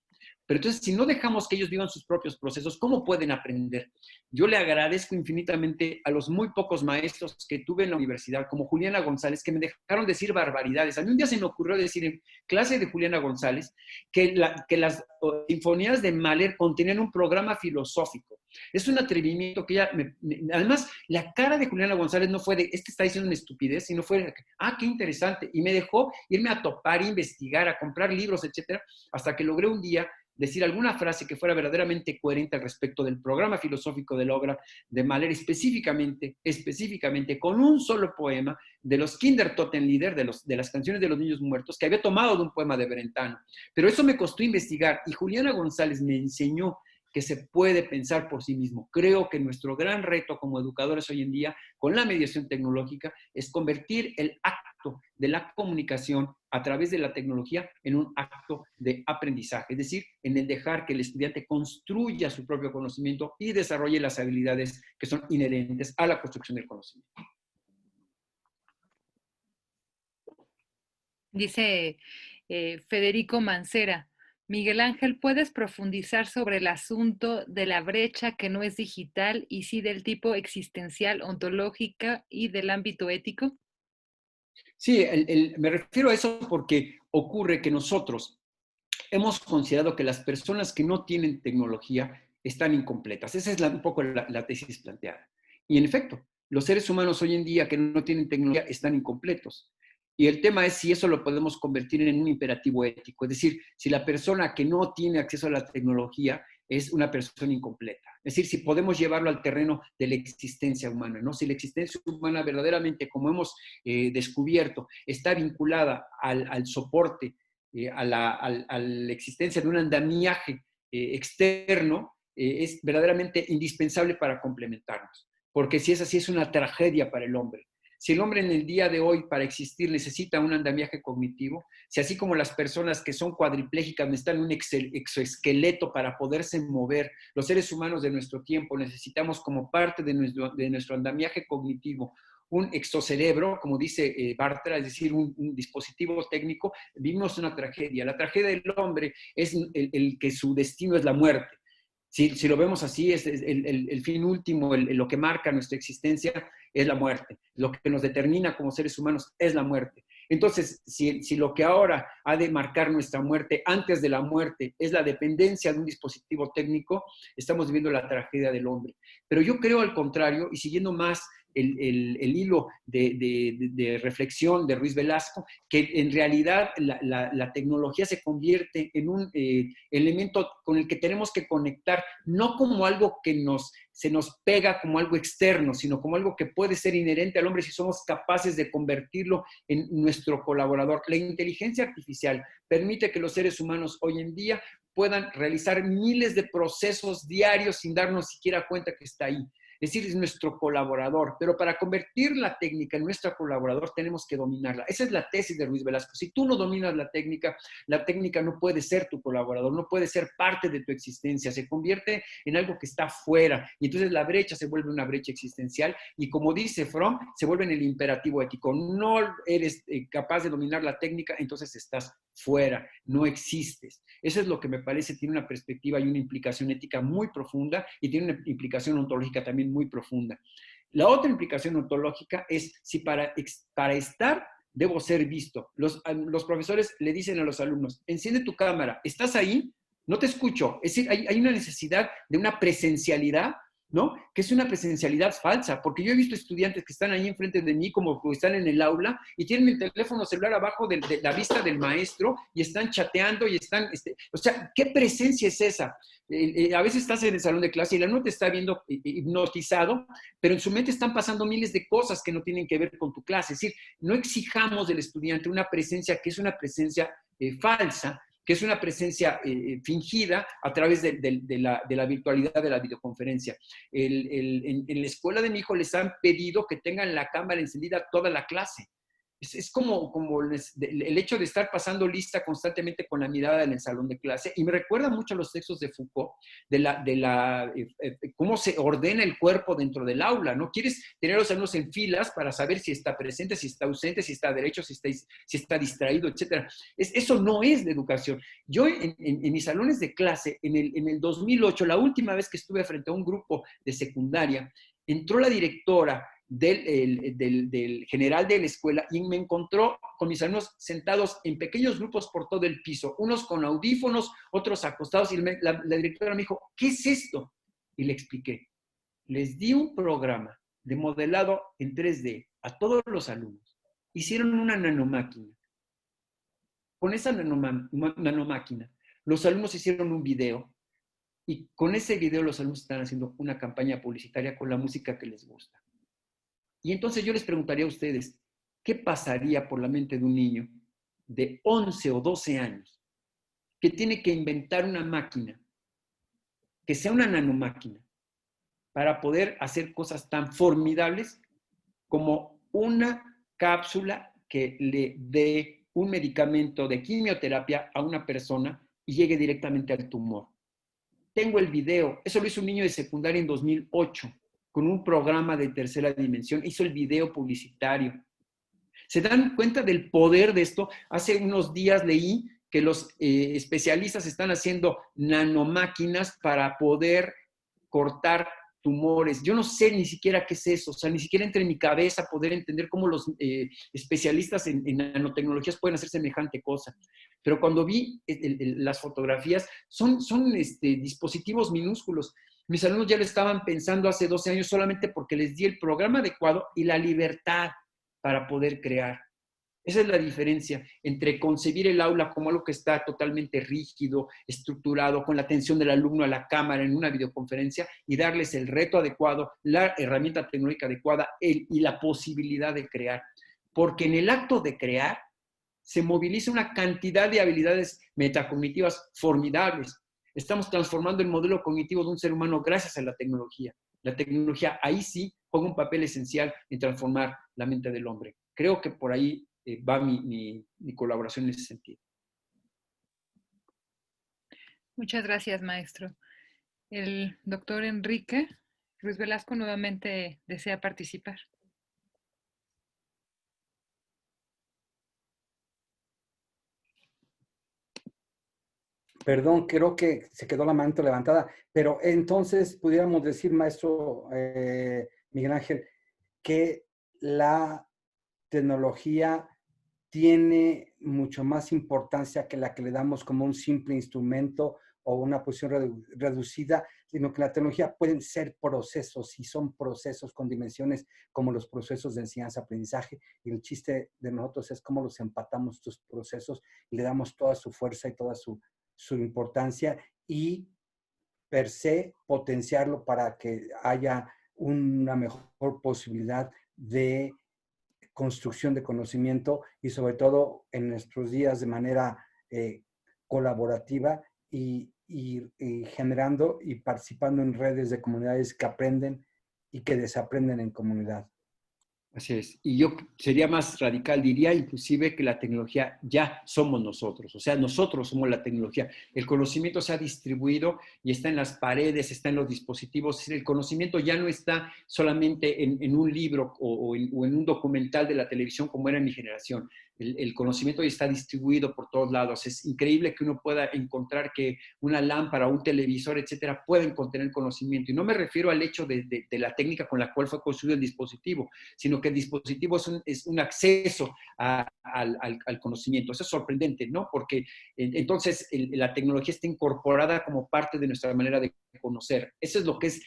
Pero entonces, si no dejamos que ellos vivan sus propios procesos, ¿cómo pueden aprender? Yo le agradezco infinitamente a los muy pocos maestros que tuve en la universidad, como Juliana González, que me dejaron decir barbaridades. A mí un día se me ocurrió decir en clase de Juliana González que las sinfonías de Mahler contenían un programa filosófico. Es un atrevimiento que ella... además, la cara de Juliana González no fue de, está diciendo una estupidez, sino fue de, qué interesante. Y me dejó irme a topar, investigar, a comprar libros, etcétera, hasta que logré un día decir alguna frase que fuera verdaderamente coherente al respecto del programa filosófico de la obra de Mahler, específicamente, con un solo poema de los Kindertotenlieder, de las canciones de los niños muertos, que había tomado de un poema de Brentano. Pero eso me costó investigar, y Juliana González me enseñó que se puede pensar por sí mismo. Creo que nuestro gran reto como educadores hoy en día, con la mediación tecnológica, es convertir el acto de la comunicación a través de la tecnología en un acto de aprendizaje, es decir, en el dejar que el estudiante construya su propio conocimiento y desarrolle las habilidades que son inherentes a la construcción del conocimiento. Dice Federico Mancera: Miguel Ángel, ¿puedes profundizar sobre el asunto de la brecha que no es digital y sí del tipo existencial, ontológica y del ámbito ético? Sí, me refiero a eso porque ocurre que nosotros hemos considerado que las personas que no tienen tecnología están incompletas. Esa es un poco la tesis planteada. Y en efecto, los seres humanos hoy en día que no tienen tecnología están incompletos. Y el tema es si eso lo podemos convertir en un imperativo ético. Es decir, si la persona que no tiene acceso a la tecnología es una persona incompleta. Es decir, si podemos llevarlo al terreno de la existencia humana, ¿no? Si la existencia humana verdaderamente, como hemos descubierto, está vinculada al soporte, a la existencia de un andamiaje externo, es verdaderamente indispensable para complementarnos. Porque si es así, es una tragedia para el hombre. Si el hombre en el día de hoy, para existir, necesita un andamiaje cognitivo, si así como las personas que son cuadriplégicas necesitan un exoesqueleto para poderse mover, los seres humanos de nuestro tiempo necesitamos como parte de nuestro andamiaje cognitivo un exocerebro, como dice Bartra, es decir, un dispositivo técnico, vivimos una tragedia. La tragedia del hombre es el que su destino es la muerte. Si lo vemos así, es el fin último, lo que marca nuestra existencia es la muerte. Lo que nos determina como seres humanos es la muerte. Entonces, si lo que ahora ha de marcar nuestra muerte antes de la muerte es la dependencia de un dispositivo técnico, estamos viviendo la tragedia del hombre. Pero yo creo al contrario, y siguiendo más el hilo de reflexión de Ruiz Velasco, que en realidad la tecnología se convierte en un elemento con el que tenemos que conectar, no como algo que se nos pega como algo externo, sino como algo que puede ser inherente al hombre si somos capaces de convertirlo en nuestro colaborador. La inteligencia artificial permite que los seres humanos hoy en día puedan realizar miles de procesos diarios sin darnos siquiera cuenta que está ahí. Es decir, es nuestro colaborador, pero para convertir la técnica en nuestro colaborador tenemos que dominarla. Esa es la tesis de Ruiz Velasco. Si tú no dominas la técnica no puede ser tu colaborador, no puede ser parte de tu existencia, se convierte en algo que está fuera y entonces la brecha se vuelve una brecha existencial y como dice Fromm, se vuelve en el imperativo ético. No eres capaz de dominar la técnica, entonces estás fuera, no existes. Eso es lo que me parece tiene una perspectiva y una implicación ética muy profunda y tiene una implicación ontológica también muy profunda. La otra implicación ontológica es si para estar debo ser visto. Los profesores le dicen a los alumnos, enciende tu cámara, ¿estás ahí? No te escucho. Es decir, hay una necesidad de una presencialidad, ¿no? Que es una presencialidad falsa, porque yo he visto estudiantes que están ahí enfrente de mí, como que están en el aula, y tienen el teléfono celular abajo de la vista del maestro, y están chateando, y están, o sea, ¿qué presencia es esa? A veces estás en el salón de clase y el alumno te está viendo hipnotizado, pero en su mente están pasando miles de cosas que no tienen que ver con tu clase. Es decir, no exijamos del estudiante una presencia que es una presencia falsa, que es una presencia fingida a través de la virtualidad de la videoconferencia. En la escuela de mi hijo les han pedido que tengan la cámara encendida toda la clase. Es como el hecho de estar pasando lista constantemente con la mirada en el salón de clase, y me recuerda mucho a los textos de Foucault, cómo se ordena el cuerpo dentro del aula, ¿no? Quieres tener a los alumnos en filas para saber si está presente, si está ausente, si está derecho, si está distraído, etc. Eso no es de educación. Yo en mis salones de clase, en el 2008, la última vez que estuve frente a un grupo de secundaria, entró la directora del general de la escuela y me encontró con mis alumnos sentados en pequeños grupos por todo el piso, unos con audífonos, otros acostados, y la directora me dijo, ¿qué es esto? Y le expliqué. Les di un programa de modelado en 3D a todos los alumnos. Hicieron una nanomáquina. Con esa nanomáquina, los alumnos hicieron un video, y con ese video los alumnos están haciendo una campaña publicitaria con la música que les gusta. Y entonces yo les preguntaría a ustedes, ¿qué pasaría por la mente de un niño de 11 o 12 años que tiene que inventar una máquina, que sea una nanomáquina, para poder hacer cosas tan formidables como una cápsula que le dé un medicamento de quimioterapia a una persona y llegue directamente al tumor? Tengo el video, eso lo hizo un niño de secundaria en 2008, con un programa de tercera dimensión, hizo el video publicitario. ¿Se dan cuenta del poder de esto? Hace unos días leí que los especialistas están haciendo nanomáquinas para poder cortar tumores. Yo no sé ni siquiera qué es eso, o sea, ni siquiera entra en mi cabeza poder entender cómo los especialistas en nanotecnologías pueden hacer semejante cosa. Pero cuando vi las fotografías, son dispositivos minúsculos. Mis alumnos ya lo estaban pensando hace 12 años solamente porque les di el programa adecuado y la libertad para poder crear. Esa es la diferencia entre concebir el aula como algo que está totalmente rígido, estructurado, con la atención del alumno a la cámara en una videoconferencia, y darles el reto adecuado, la herramienta tecnológica adecuada y la posibilidad de crear. Porque en el acto de crear se moviliza una cantidad de habilidades metacognitivas formidables. Estamos transformando el modelo cognitivo de un ser humano gracias a la tecnología. La tecnología ahí sí juega un papel esencial en transformar la mente del hombre. Creo que por ahí va mi colaboración en ese sentido. Muchas gracias, maestro. El doctor Enrique Ruiz Velasco nuevamente desea participar. Perdón, creo que se quedó la mano levantada, pero entonces pudiéramos decir, maestro Miguel Ángel, que la tecnología tiene mucho más importancia que la que le damos como un simple instrumento o una posición reducida, sino que la tecnología pueden ser procesos, y son procesos con dimensiones como los procesos de enseñanza-aprendizaje, y el chiste de nosotros es cómo los empatamos estos procesos y le damos toda su fuerza y toda su importancia, y per se potenciarlo para que haya una mejor posibilidad de construcción de conocimiento, y sobre todo en nuestros días de manera colaborativa y generando y participando en redes de comunidades que aprenden y que desaprenden en comunidad. Así es. Y yo sería más radical, diría inclusive que la tecnología ya somos nosotros, o sea, nosotros somos la tecnología. El conocimiento se ha distribuido y está en las paredes, está en los dispositivos. El conocimiento ya no está solamente en un libro o en un documental de la televisión como era en mi generación. El conocimiento ya está distribuido por todos lados. Es increíble que uno pueda encontrar que una lámpara, un televisor, etcétera, pueden contener conocimiento. Y no me refiero al hecho de la técnica con la cual fue construido el dispositivo, sino que el dispositivo es un acceso al conocimiento. Eso es sorprendente, ¿no? Porque entonces la tecnología está incorporada como parte de nuestra manera de conocer. Eso es lo que es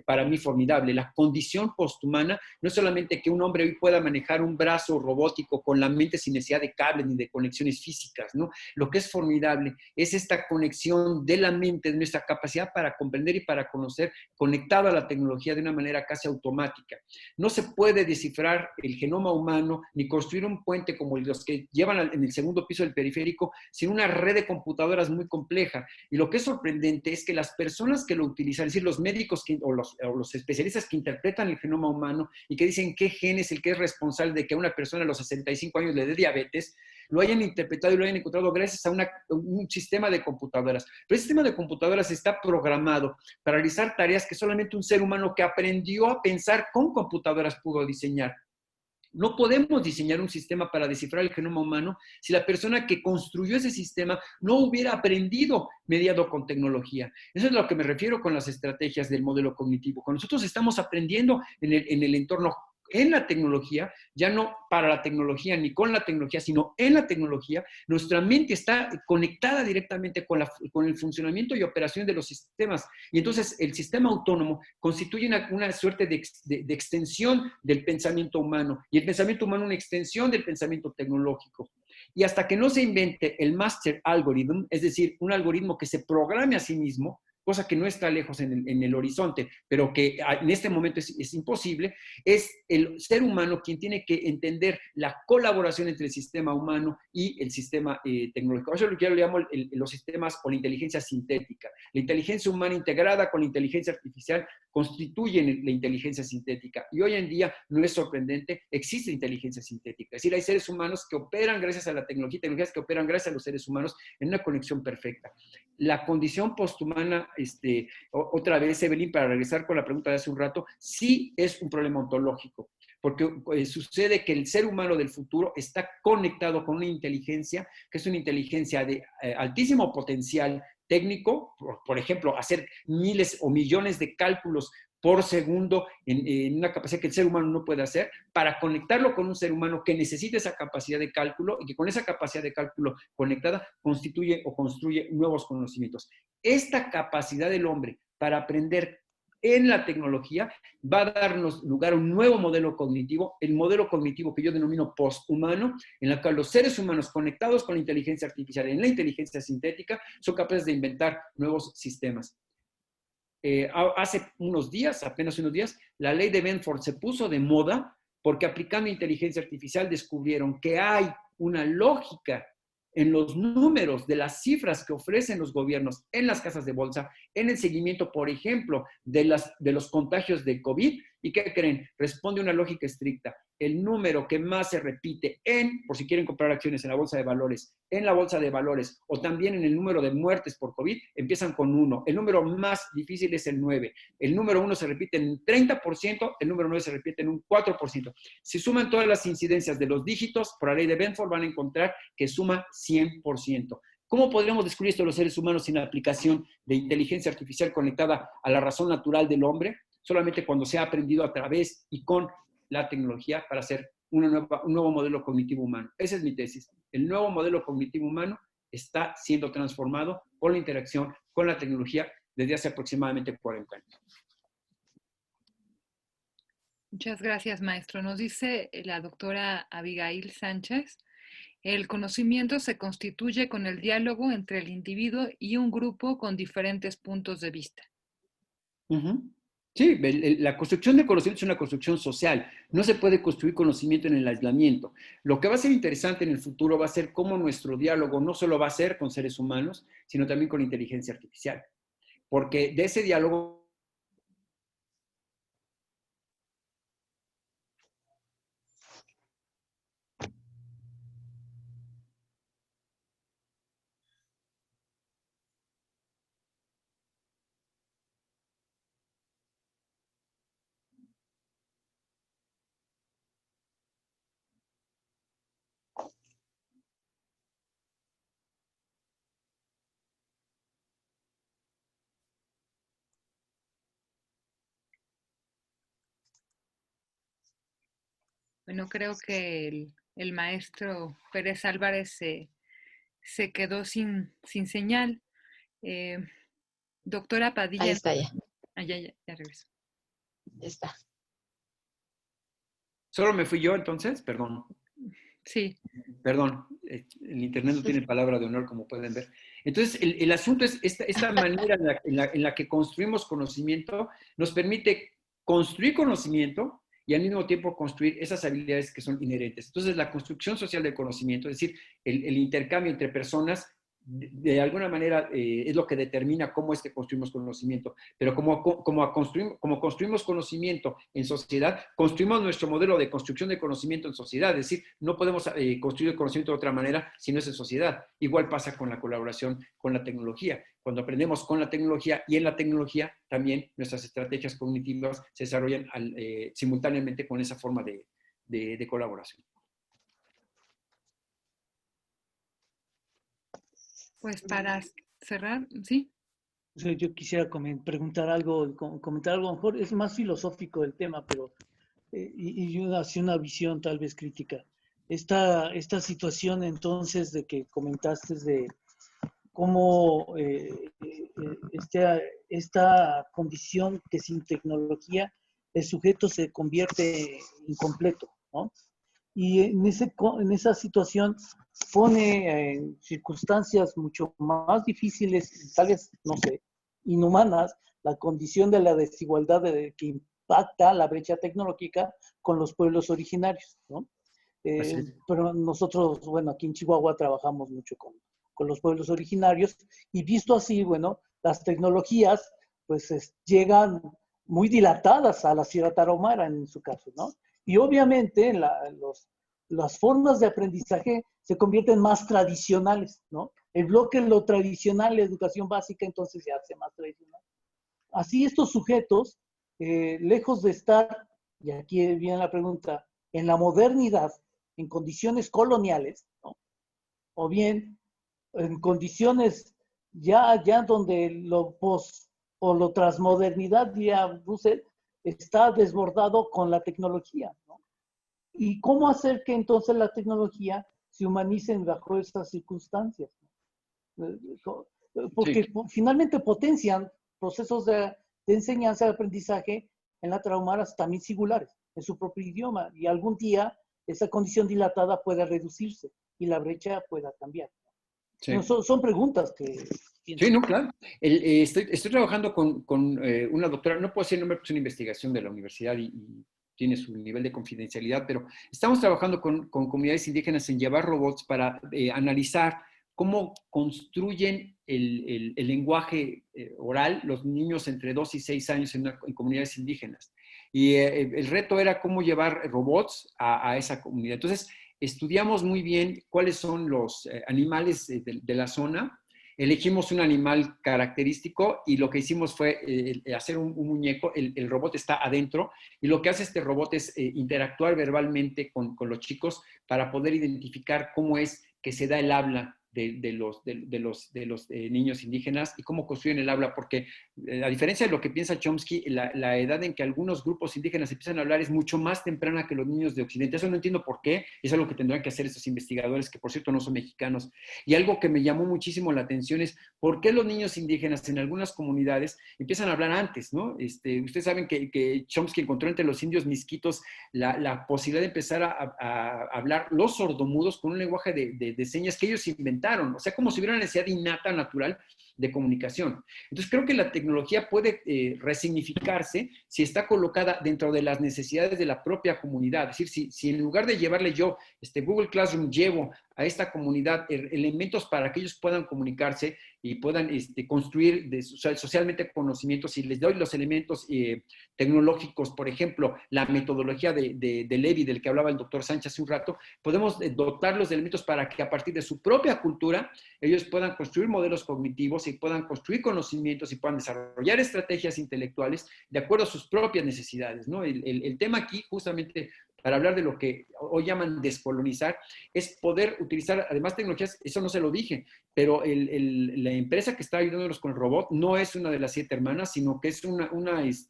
para mí formidable. La condición posthumana no es solamente que un hombre hoy pueda manejar un brazo robótico con la mente sin necesidad de cables ni de conexiones físicas, ¿no? Lo que es formidable es esta conexión de la mente, de nuestra capacidad para comprender y para conocer, conectado a la tecnología de una manera casi automática. No se puede descifrar el genoma humano ni construir un puente como los que llevan en el segundo piso del periférico sin una red de computadoras muy compleja. Y lo que es sorprendente es que las personas que lo utilizan, es decir, los médicos o los especialistas que interpretan el genoma humano y que dicen qué gen es el que es responsable de que a una persona a los 65 años le dé diabetes, lo hayan interpretado y lo hayan encontrado gracias a un sistema de computadoras. Pero ese sistema de computadoras está programado para realizar tareas que solamente un ser humano que aprendió a pensar con computadoras pudo diseñar. No podemos diseñar un sistema para descifrar el genoma humano si la persona que construyó ese sistema no hubiera aprendido mediado con tecnología. Eso es a lo que me refiero con las estrategias del modelo cognitivo. Cuando nosotros estamos aprendiendo en el entorno, en la tecnología, ya no para la tecnología ni con la tecnología, sino en la tecnología, nuestra mente está conectada directamente con el funcionamiento y operación de los sistemas. Y entonces el sistema autónomo constituye una suerte de extensión del pensamiento humano y el pensamiento humano una extensión del pensamiento tecnológico. Y hasta que no se invente el master algorithm, es decir, un algoritmo que se programe a sí mismo, cosa que no está lejos en el horizonte, pero que en este momento es imposible, es el ser humano quien tiene que entender la colaboración entre el sistema humano y el sistema tecnológico. Eso es lo que yo le llamo los sistemas o la inteligencia sintética. La inteligencia humana integrada con la inteligencia artificial constituyen la inteligencia sintética. Y hoy en día no es sorprendente, existe inteligencia sintética. Es decir, hay seres humanos que operan gracias a la tecnología, tecnologías que operan gracias a los seres humanos en una conexión perfecta. La condición posthumana, otra vez, Evelyn, para regresar con la pregunta de hace un rato, sí es un problema ontológico, porque sucede que el ser humano del futuro está conectado con una inteligencia que es una inteligencia de altísimo potencial técnico, por ejemplo, hacer miles o millones de cálculos por segundo en una capacidad que el ser humano no puede hacer, para conectarlo con un ser humano que necesita esa capacidad de cálculo y que con esa capacidad de cálculo conectada constituye o construye nuevos conocimientos. Esta capacidad del hombre para aprender en la tecnología va a darnos lugar a un nuevo modelo cognitivo, el modelo cognitivo que yo denomino posthumano, en el cual los seres humanos conectados con la inteligencia artificial, en la inteligencia sintética, son capaces de inventar nuevos sistemas. Hace unos días, apenas unos días, la ley de Benford se puso de moda porque aplicando inteligencia artificial descubrieron que hay una lógica en los números de las cifras que ofrecen los gobiernos en las casas de bolsa, en el seguimiento, por ejemplo, de los contagios de COVID. ¿Y qué creen? Responde una lógica estricta. El número que más se repite por si quieren comprar acciones en la bolsa de valores, o también en el número de muertes por COVID, empiezan con 1. El número más difícil es el 9. El número 1 se repite en un 30%, el número 9 se repite en un 4%. Si suman todas las incidencias de los dígitos, por la ley de Benford van a encontrar que suma 100%. ¿Cómo podríamos descubrir esto los seres humanos sin la aplicación de inteligencia artificial conectada a la razón natural del hombre? Solamente cuando se ha aprendido a través y con la tecnología para hacer un nuevo modelo cognitivo humano. Esa es mi tesis. El nuevo modelo cognitivo humano está siendo transformado por la interacción con la tecnología desde hace aproximadamente 40 años. Muchas gracias, maestro. Nos dice la doctora Abigail Sánchez, el conocimiento se constituye con el diálogo entre el individuo y un grupo con diferentes puntos de vista. Sí, la construcción de conocimiento es una construcción social. No se puede construir conocimiento en el aislamiento. Lo que va a ser interesante en el futuro va a ser cómo nuestro diálogo no solo va a ser con seres humanos, sino también con inteligencia artificial. Porque de ese diálogo Bueno, creo que el maestro Pérez Álvarez se quedó sin señal. Doctora Ahí Padilla, está ya, ya regresó. ya está. Solo me fui yo entonces, perdón. Sí, Perdón, el Internet no tiene palabra de honor, como pueden ver. Entonces, el asunto es esta manera en la que construimos conocimiento nos permite construir conocimiento y al mismo tiempo construir esas habilidades que son inherentes. Entonces, la construcción social del conocimiento, es decir, el intercambio entre personas, de alguna manera es lo que determina cómo es que construimos conocimiento. Pero como construimos conocimiento en sociedad, construimos nuestro modelo de construcción de conocimiento en sociedad. Es decir, no podemos construir el conocimiento de otra manera si no es en sociedad. Igual pasa con la colaboración con la tecnología. Cuando aprendemos con la tecnología y en la tecnología, también nuestras estrategias cognitivas se desarrollan simultáneamente con esa forma de colaboración. pues para cerrar, sí. O sea, yo quisiera preguntar algo, comentar algo, a lo mejor es más filosófico el tema, pero y yo hacia una visión tal vez crítica. Esta situación entonces de que comentaste de cómo esta condición que sin tecnología el sujeto se convierte incompleto, ¿no? Y en esa situación pone en circunstancias mucho más difíciles, tal vez, no sé, inhumanas, la condición de la desigualdad que impacta la brecha tecnológica con los pueblos originarios, ¿no? Pero nosotros, bueno, aquí en Chihuahua trabajamos mucho con los pueblos originarios y visto así, bueno, las tecnologías pues llegan muy dilatadas a la Sierra Tarahumara en su caso, ¿no? Y obviamente las formas de aprendizaje se convierten más tradicionales, ¿no? El bloque en lo tradicional, la educación básica, entonces se hace más tradicional. Así estos sujetos, lejos de estar, y aquí viene la pregunta, en la modernidad, en condiciones coloniales, ¿no? O bien en condiciones ya donde lo post o lo transmodernidad, ya Russell, está desbordado con la tecnología, ¿no? ¿Y cómo hacer que entonces la tecnología se humanice bajo estas circunstancias? Porque sí, finalmente potencian procesos de enseñanza y aprendizaje en la Tarahumara también singulares, en su propio idioma, y algún día esa condición dilatada pueda reducirse y la brecha pueda cambiar. Sí. No, son preguntas que... Sí, no, claro. Estoy trabajando con una doctora, no puedo decir el nombre, porque es una investigación de la universidad y tiene su nivel de confidencialidad, pero estamos trabajando con comunidades indígenas en llevar robots para analizar cómo construyen el lenguaje oral los niños entre 2 y 6 años en comunidades indígenas. Y el reto era cómo llevar robots a esa comunidad. Entonces, estudiamos muy bien cuáles son los animales de la zona. Elegimos un animal característico y lo que hicimos fue hacer un muñeco. El robot está adentro y lo que hace este robot es interactuar verbalmente con los chicos para poder identificar cómo es que se da el habla de los niños indígenas y cómo construyen el habla, porque a diferencia de lo que piensa Chomsky, la edad en que algunos grupos indígenas empiezan a hablar es mucho más temprana que los niños de Occidente. Eso no entiendo por qué, es algo que tendrán que hacer estos investigadores, que por cierto no son mexicanos. Y algo que me llamó muchísimo la atención es por qué los niños indígenas en algunas comunidades empiezan a hablar antes, ¿no? Ustedes saben que Chomsky encontró entre los indios misquitos la posibilidad de empezar a hablar los sordomudos con un lenguaje de señas que ellos inventaron. O sea, como si hubiera una necesidad innata, natural de comunicación. Entonces, creo que la tecnología puede resignificarse si está colocada dentro de las necesidades de la propia comunidad. Es decir, si en lugar de llevarle yo Google Classroom, llevo a esta comunidad elementos para que ellos puedan comunicarse y puedan construir socialmente conocimientos, y les doy los elementos tecnológicos, por ejemplo, la metodología de Levy, del que hablaba el doctor Sánchez hace un rato, podemos dotarlos de elementos para que a partir de su propia cultura ellos puedan construir modelos cognitivos y puedan construir conocimientos y puedan desarrollar estrategias intelectuales de acuerdo a sus propias necesidades, ¿no? El tema aquí, justamente para hablar de lo que hoy llaman descolonizar, es poder utilizar, además, tecnologías, eso no se lo dije, pero la empresa que está ayudándonos con el robot no es una de las 7 hermanas, sino que es una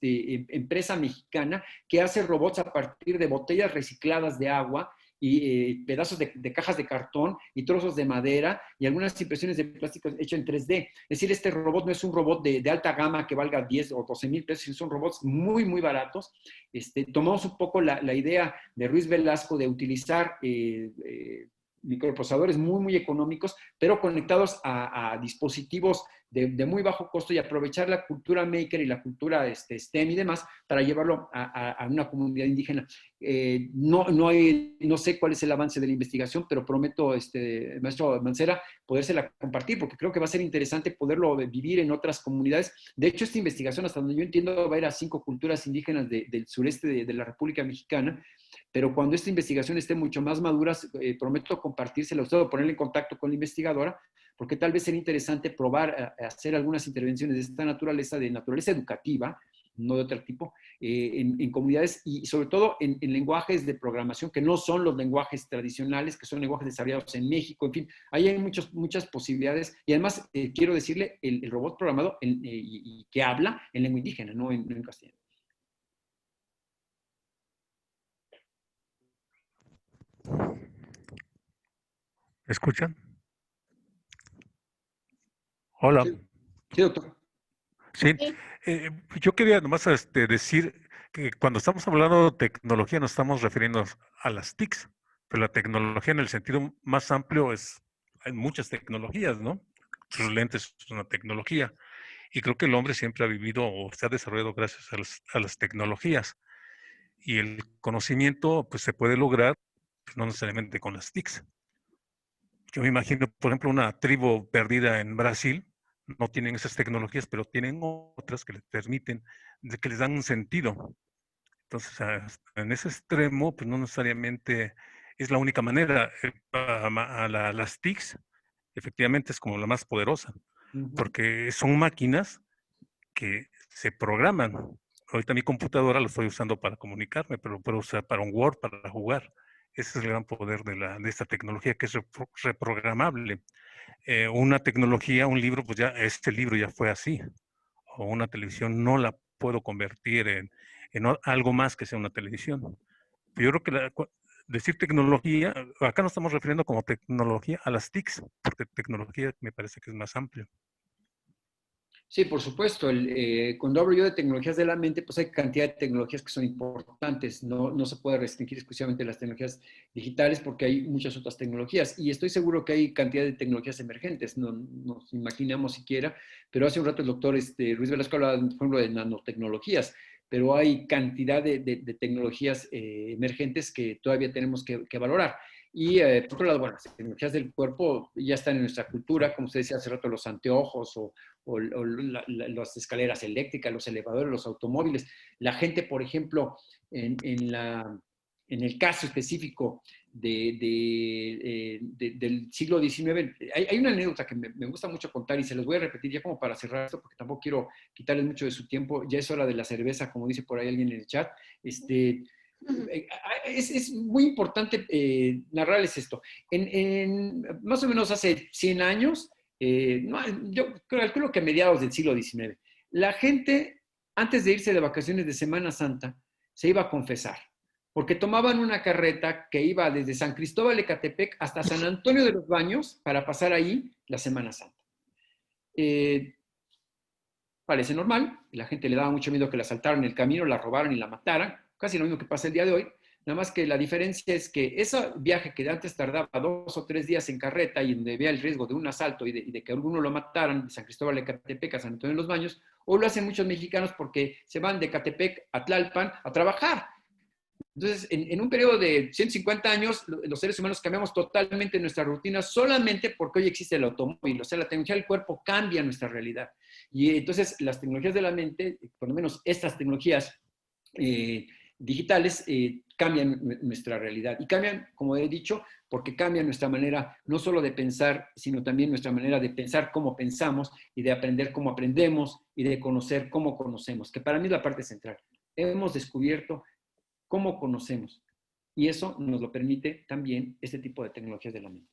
empresa mexicana que hace robots a partir de botellas recicladas de agua y pedazos de cajas de cartón y trozos de madera y algunas impresiones de plástico hecho en 3D. Es decir, este robot no es un robot de alta gama que valga 10 o 12 mil pesos, son robots muy, muy baratos. Tomamos un poco la idea de Ruiz Velasco de utilizar microprocesadores muy, muy económicos, pero conectados a dispositivos de muy bajo costo y aprovechar la cultura maker y la cultura STEM y demás para llevarlo a una comunidad indígena. No sé cuál es el avance de la investigación, pero prometo, maestro Mancera, podérsela compartir, porque creo que va a ser interesante poderlo vivir en otras comunidades. De hecho, esta investigación, hasta donde yo entiendo, va a ir a 5 culturas indígenas del sureste de la República Mexicana, pero cuando esta investigación esté mucho más madura, prometo compartírsela a usted o ponerle en contacto con la investigadora, porque tal vez sería interesante probar a hacer algunas intervenciones de esta naturaleza, de naturaleza educativa, no de otro tipo, en comunidades y sobre todo en lenguajes de programación que no son los lenguajes tradicionales, que son lenguajes desarrollados en México, en fin, ahí hay muchas posibilidades y además quiero decirle, el robot programado y que habla en lengua indígena, no en castellano. ¿Me escuchan? Hola. Sí, doctor. Sí, yo quería nomás decir que cuando estamos hablando de tecnología nos estamos refiriendo a las TICs, pero la tecnología en el sentido más amplio hay muchas tecnologías, ¿no? Sus lentes es una tecnología y creo que el hombre siempre ha vivido o se ha desarrollado gracias a las tecnologías y el conocimiento pues se puede lograr pues, no necesariamente con las TICs. Yo me imagino, por ejemplo, una tribu perdida en Brasil, no tienen esas tecnologías, pero tienen otras que les permiten, que les dan un sentido. Entonces, en ese extremo, pues no necesariamente es la única manera. Las TICs, efectivamente, es como la más poderosa, porque son máquinas que se programan. Ahorita mi computadora la estoy usando para comunicarme, pero lo puedo usar para un Word, para jugar. Ese es el gran poder de esta tecnología, que es reprogramable. Una tecnología, un libro, pues ya este libro ya fue así. O una televisión no la puedo convertir en algo más que sea una televisión. Yo creo que decir tecnología, acá nos estamos refiriendo como tecnología a las TICs, porque tecnología me parece que es más amplio. Sí, por supuesto. Cuando hablo yo de tecnologías de la mente, pues hay cantidad de tecnologías que son importantes. No se puede restringir exclusivamente las tecnologías digitales porque hay muchas otras tecnologías. Y estoy seguro que hay cantidad de tecnologías emergentes. No nos imaginamos siquiera. Pero hace un rato el doctor Ruiz Velasco hablaba, por ejemplo, de nanotecnologías. Pero hay cantidad de tecnologías emergentes que todavía tenemos que valorar. Y por otro lado, bueno, las tecnologías del cuerpo ya están en nuestra cultura, como usted decía hace rato, los anteojos o las escaleras eléctricas, los elevadores, los automóviles. La gente, por ejemplo, en el caso específico del siglo XIX, hay una anécdota que me gusta mucho contar y se los voy a repetir ya como para cerrar esto, porque tampoco quiero quitarles mucho de su tiempo. Ya es hora de la cerveza, como dice por ahí alguien en el chat. Es muy importante narrarles esto. Más o menos hace 100 años, yo calculo que a mediados del siglo XIX, la gente, antes de irse de vacaciones de Semana Santa, se iba a confesar, porque tomaban una carreta que iba desde San Cristóbal de Ecatepec hasta San Antonio de los Baños para pasar ahí la Semana Santa. Parece normal, la gente le daba mucho miedo que la asaltaran en el camino, la robaran y la mataran, casi lo mismo que pasa el día de hoy. Nada más que la diferencia es que ese viaje que antes tardaba 2 o 3 días en carreta y donde había el riesgo de un asalto y de que alguno lo mataran de San Cristóbal de Ecatepec a San Antonio de los Baños, hoy lo hacen muchos mexicanos porque se van de Ecatepec a Tlalpan a trabajar. Entonces, en un periodo de 150 años, los seres humanos cambiamos totalmente nuestra rutina solamente porque hoy existe el automóvil. O sea, la tecnología del cuerpo cambia nuestra realidad. Y entonces, las tecnologías de la mente, por lo menos estas tecnologías digitales, cambian nuestra realidad. Y cambian, como he dicho, porque cambian nuestra manera no solo de pensar, sino también nuestra manera de pensar cómo pensamos y de aprender cómo aprendemos y de conocer cómo conocemos, que para mí es la parte central. Hemos descubierto cómo conocemos. Y eso nos lo permite también este tipo de tecnologías de la mente.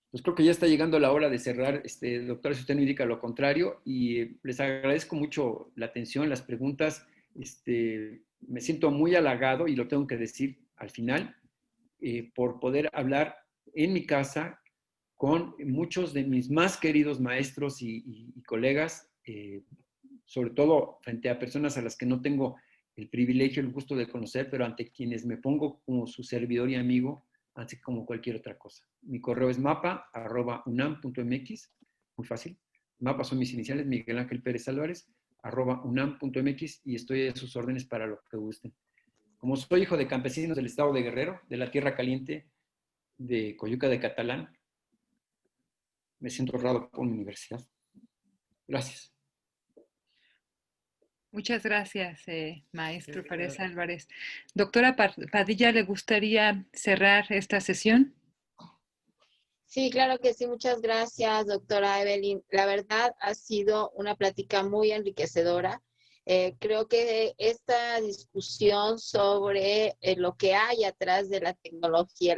Pues creo que ya está llegando la hora de cerrar, doctora, si usted no indica lo contrario, y les agradezco mucho la atención, las preguntas. Me siento muy halagado, y lo tengo que decir al final, por poder hablar en mi casa con muchos de mis más queridos maestros y colegas, sobre todo frente a personas a las que no tengo el privilegio, el gusto de conocer, pero ante quienes me pongo como su servidor y amigo, así como cualquier otra cosa. Mi correo es mapa@unam.mx, muy fácil. Mapa son mis iniciales, Miguel Ángel Pérez Álvarez, @unam.mx, y estoy a sus órdenes para lo que gusten. Como soy hijo de campesinos del estado de Guerrero, de la tierra caliente de Coyuca de Catalán, me siento honrado por mi universidad. Gracias. Muchas gracias, maestro Pérez Álvarez. Doctora Padilla, ¿le gustaría cerrar esta sesión? Sí, claro que sí. Muchas gracias, doctora Evelyn. La verdad ha sido una plática muy enriquecedora. Creo que esta discusión sobre lo que hay atrás de la tecnología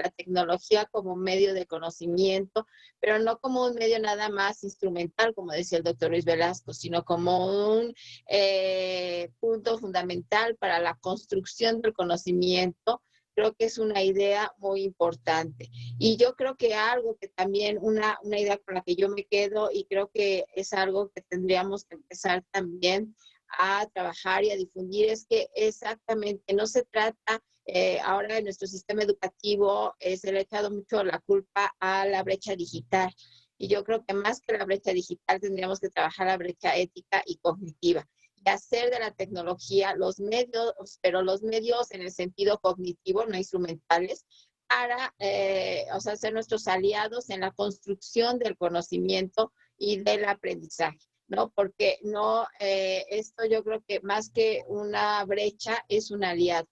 como medio de conocimiento, pero no como un medio nada más instrumental, como decía el doctor Luis Velasco, sino como un punto fundamental para la construcción del conocimiento. Creo que es una idea muy importante. Y yo creo que algo que también, una idea con la que yo me quedo, y creo que es algo que tendríamos que empezar también a trabajar y a difundir, es que exactamente no se trata, ahora en nuestro sistema educativo se le ha echado mucho la culpa a la brecha digital. Y yo creo que más que la brecha digital tendríamos que trabajar la brecha ética y cognitiva. Y hacer de la tecnología los medios, pero los medios en el sentido cognitivo, no instrumentales, para ser nuestros aliados en la construcción del conocimiento y del aprendizaje, ¿no? Porque no, esto yo creo que más que una brecha es un aliado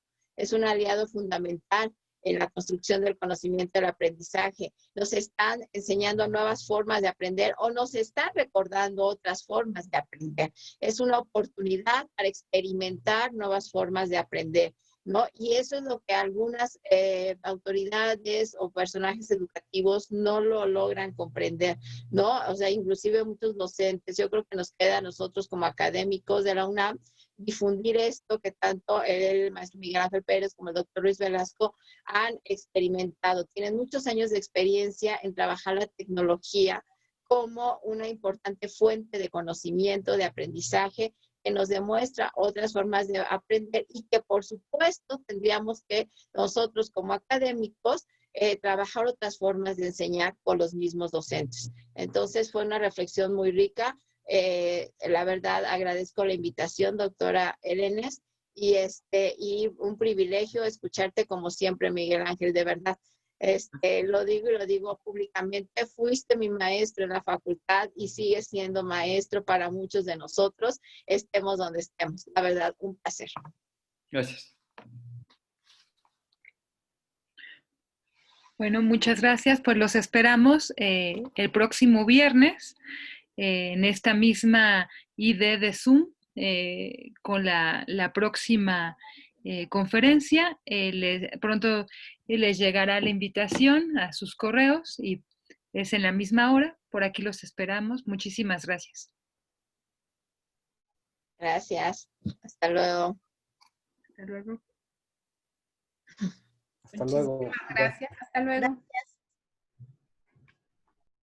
fundamental en la construcción del conocimiento y del aprendizaje. Nos están enseñando nuevas formas de aprender o nos están recordando otras formas de aprender. Es una oportunidad para experimentar nuevas formas de aprender, ¿no? Y eso es lo que algunas autoridades o personajes educativos no lo logran comprender, ¿no? O sea, inclusive muchos docentes. Yo creo que nos queda a nosotros como académicos de la UNAM difundir esto que tanto el maestro Miguel Ángel Pérez como el doctor Luis Velasco han experimentado. Tienen muchos años de experiencia en trabajar la tecnología como una importante fuente de conocimiento, de aprendizaje, que nos demuestra otras formas de aprender y que por supuesto tendríamos que nosotros como académicos trabajar otras formas de enseñar con los mismos docentes. Entonces fue una reflexión muy rica. La verdad agradezco la invitación, doctora Elenes, y un privilegio escucharte como siempre, Miguel Ángel, de verdad. Lo digo y lo digo públicamente, fuiste mi maestro en la facultad y sigues siendo maestro para muchos de nosotros, estemos donde estemos. La verdad, un placer. Gracias. Bueno, muchas gracias. Pues los esperamos el próximo viernes en esta misma ID de Zoom con la próxima conferencia. Pronto les llegará la invitación a sus correos y es en la misma hora. Por aquí los esperamos. Muchísimas gracias. Gracias. Hasta luego. Hasta luego. Hasta luego. Muchísimas gracias. Hasta luego. Gracias.